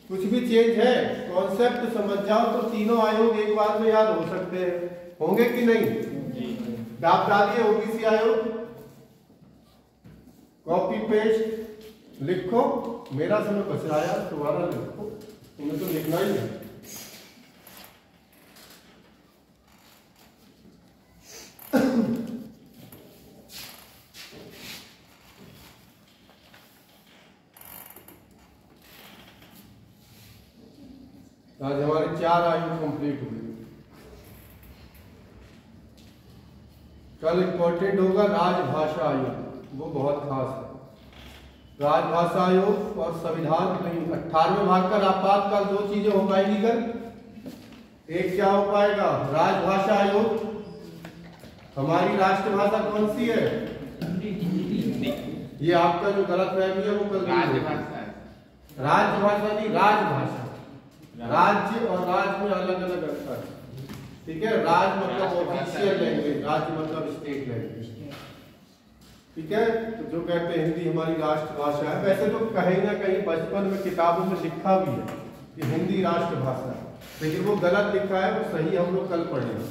कुछ भी चेंज है, कॉन्सेप्ट समझ जाओ तो तीनों आयोग एक बार में याद हो सकते हैं, होंगे कि नहीं? आप डालिए ओबीसी आयोग, कॉपी पेस्ट लिखो। मेरा समय बच रहा है, तुम्हारा लिखो, तुम्हें तो लिखना ही है। आज हमारे 4 आयु कंप्लीट हुए। कल इंपॉर्टेंट होगा राजभाषा आयोग, वो बहुत खास है। राजभाषा आयोग और संविधान नहीं, 18वें भाग का आपातकाल 2 चीजें हो पाएगी कल। एक क्या हो पाएगा? राजभाषा आयोग। हमारी राष्ट्रभाषा कौन सी है? ये आपका जो गलत फहमी है वो कल राजभाषा है। राजभाषा नहीं, राजभाषा। राज्य और राज में अलग अलग अंतर है। ठीक है, राज मतलब ऑफिशियल लैंग्वेज, राज्य मतलब स्टेट लैंग्वेज। ठीक है, तो जो कहते हैं हिंदी हमारी राष्ट्रभाषा है, वैसे तो कहीं ना कहीं बचपन में किताबों में लिखा भी है कि हिंदी राष्ट्रभाषा है, लेकिन वो गलत लिखा है, वो सही हम लोग कल पढ़ेंगे।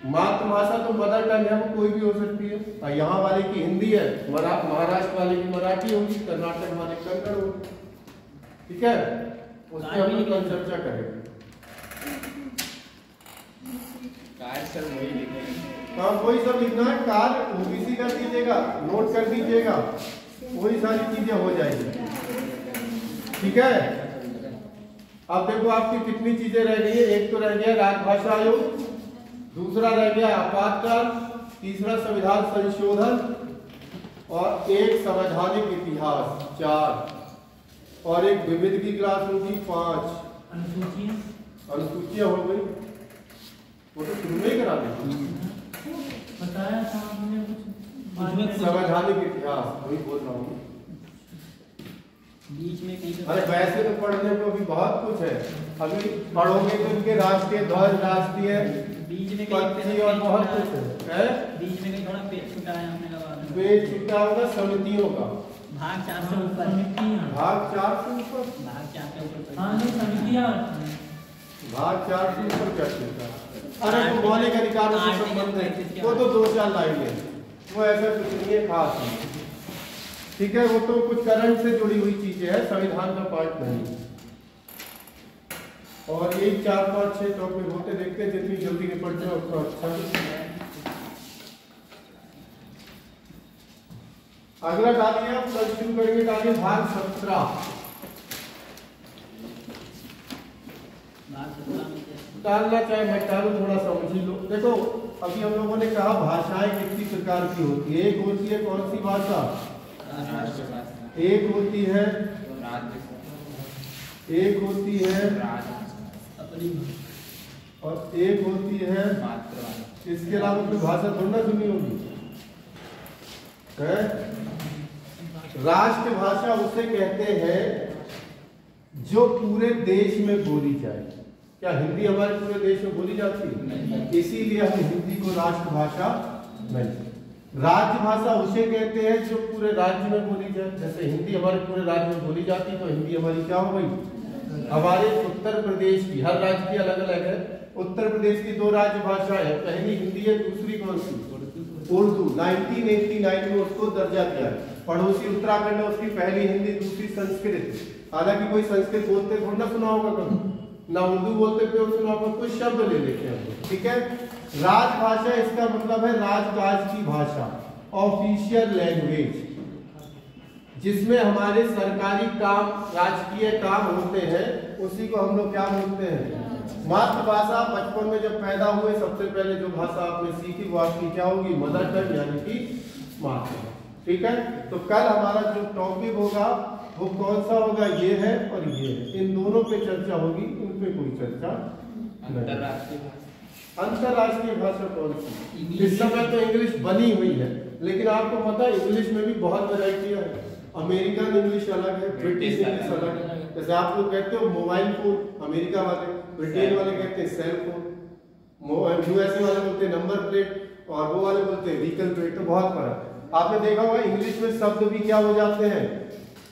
मातृभाषा तो मदर टंग है, वो कोई भी हो सकती है। यहाँ वाले की हिंदी है, महाराष्ट्र वाले की मराठी होगी, कर्नाटक वाले कन्नड़ होगी। ठीक है, उसमें हम लोग कल चर्चा करेंगे। सर वही लिखेंगे। हाँ वही सब लिखना है, कार्य ओबीसी कर दीजिएगा, नोट कर दीजिएगा, वही सारी चीजें हो जाएगी। ठीक है, अब देखो आपकी कितनी चीजें रह गई है। एक तो रह गया राजभाषा आयोग, दूसरा रह गया आपातकाल, तीसरा संविधान संशोधन और एक संवैधानिक इतिहास 4 और एक विविध की क्लास होगी 5। अनुसूचियां हो गई, वो तो शुरू में ही करा देंगे। बताया था आपने कुछ संवैधानिक इतिहास वही बोल रहा हूँ। बीच में कहीं अरे वैसे तो पढ़ने को भी बहुत कुछ है, अभी पढ़ोगे तो इनके राष्ट्रीय ध्वज, राष्ट्रीय बीच में पक्षी और बहुत कुछ है। बीच में कहीं थोड़ा पेट छूटा है हमने लगा पेज छूटा होगा समितियों का, भाग 4 से ऊपर भाग 4 से ऊपर, भाग 4 से ऊपर हाँ नहीं समितियाँ भाग 4 से ऊपर क्या छूटा? अरे वो मौलिक अधिकारों से संबंध है, वो तो 2-4 लाइन है, वो ऐसा कुछ नहीं है खास। ठीक है, वो तो कुछ करंट से जुड़ी हुई चीजें हैं, संविधान का पार्ट नहीं। और यही 4, 5, 6 टॉपिक होते देखते हैं, जितनी जल्दी निपट जाए उतना अच्छा। अगला डालिए, आप कल शुरू करेंगे, डालिए भाग 17 डालना, चाहे मैं डालूं, थोड़ा समझ ही लो। देखो अभी हम लोगों ने कहा भाषाएं कितनी प्रकार की होती है। एक होती है कौन सी भाषा? एक होती है और एक होती है, इसके अलावा कोई भाषा थोड़ी ना सुनी होगी। राष्ट्रभाषा उसे कहते हैं जो पूरे देश में बोली जाए। क्या हिंदी हमारे पूरे देश में बोली जाती है? इसीलिए हम हिंदी को राष्ट्रभाषा नहीं। राजभाषा उसे कहते हैं जो पूरे राज्य में बोली जाए। जैसे हिंदी हमारे पूरे राज्य में बोली जाती है, तो हिंदी हमारी क्या हो गई? हमारे उत्तर प्रदेश की, हर राज्य की अलग अलग है। उत्तर प्रदेश की 2 राजभाषाएं है, पहली हिंदी है, दूसरी कौन सी? उर्दू। 1989 में उसको दर्जा दिया। पड़ोसी उत्तराखंड है, उसकी पहली हिंदी, दूसरी संस्कृत। हालांकि कोई संस्कृत बोलते थोड़ा ना सुना होगा कभी, ना उर्दू बोलते पे सुना होगा, कुछ शब्द ले लेते हैं। ठीक है, राजभाषा इसका मतलब है राजकाज की भाषा, ऑफिशियल लैंग्वेज, जिसमें हमारे सरकारी काम, राजकीय काम होते हैं, उसी को हम लोग क्या बोलते हैं? मातृभाषा। बचपन में जब पैदा हुए सबसे पहले जो भाषा आपने सीखी वो आपकी क्या होगी? मदर टंग, यानी कि मातृभाषा। ठीक है, तो कल हमारा जो टॉपिक होगा वो कौन सा होगा? ये है और ये है, इन दोनों पे चर्चा होगी, उन पे कोई चर्चा नहीं। अंतरराष्ट्रीय भाषा कौन सी? इस समय तो इंग्लिश बनी हुई है, लेकिन आपको पता है इंग्लिश में भी बहुत वैरायटियां हैं। अमेरिकन इंग्लिश अलग है, ब्रिटिश इंग्लिश अलग है। जैसे आप लोग कहते हो मोबाइल फोन, अमेरिका वाले, ब्रिटेन वाले कहते हैं सेल फोन, यूएसए वाले बोलते हैं नंबर प्लेट, और वो वाले बोलते हैं व्हीकल प्लेट। तो बहुत फर्क है। आपने देखा होगा इंग्लिश में शब्द भी क्या हो जाते हैं?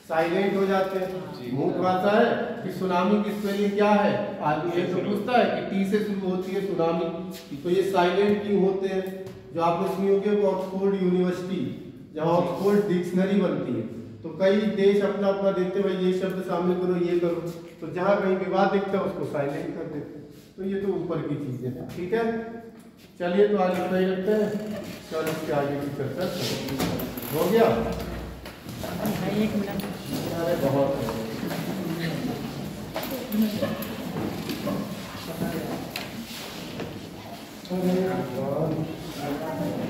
साइलेंट हो जाते हैं। मूक भाषा है कि सुनामी की स्पेलिंग क्या है? आदमी ये तो पूछता है कि टी से शुरू होती है सुनामी, तो ये साइलेंट क्यों होते हैं? जो आपने सुनी होगी ऑक्सफोर्ड यूनिवर्सिटी, जहाँ ऑक्सफोर्ड डिक्शनरी बनती है, तो कई देश अपना अपना देते भाई ये शब्द शामिल करो, ये करो, तो जहाँ कहीं विवाद दिखता है उसको साइलेंट कर देते। तो ये तो ऊपर की चीजें हैं। ठीक है, चलिए तो आज इतना ही रखते हैं, कल इसके आगे की चर्चा हो गया। 1 मिनट। अरे बहुत है। अरे भगवान।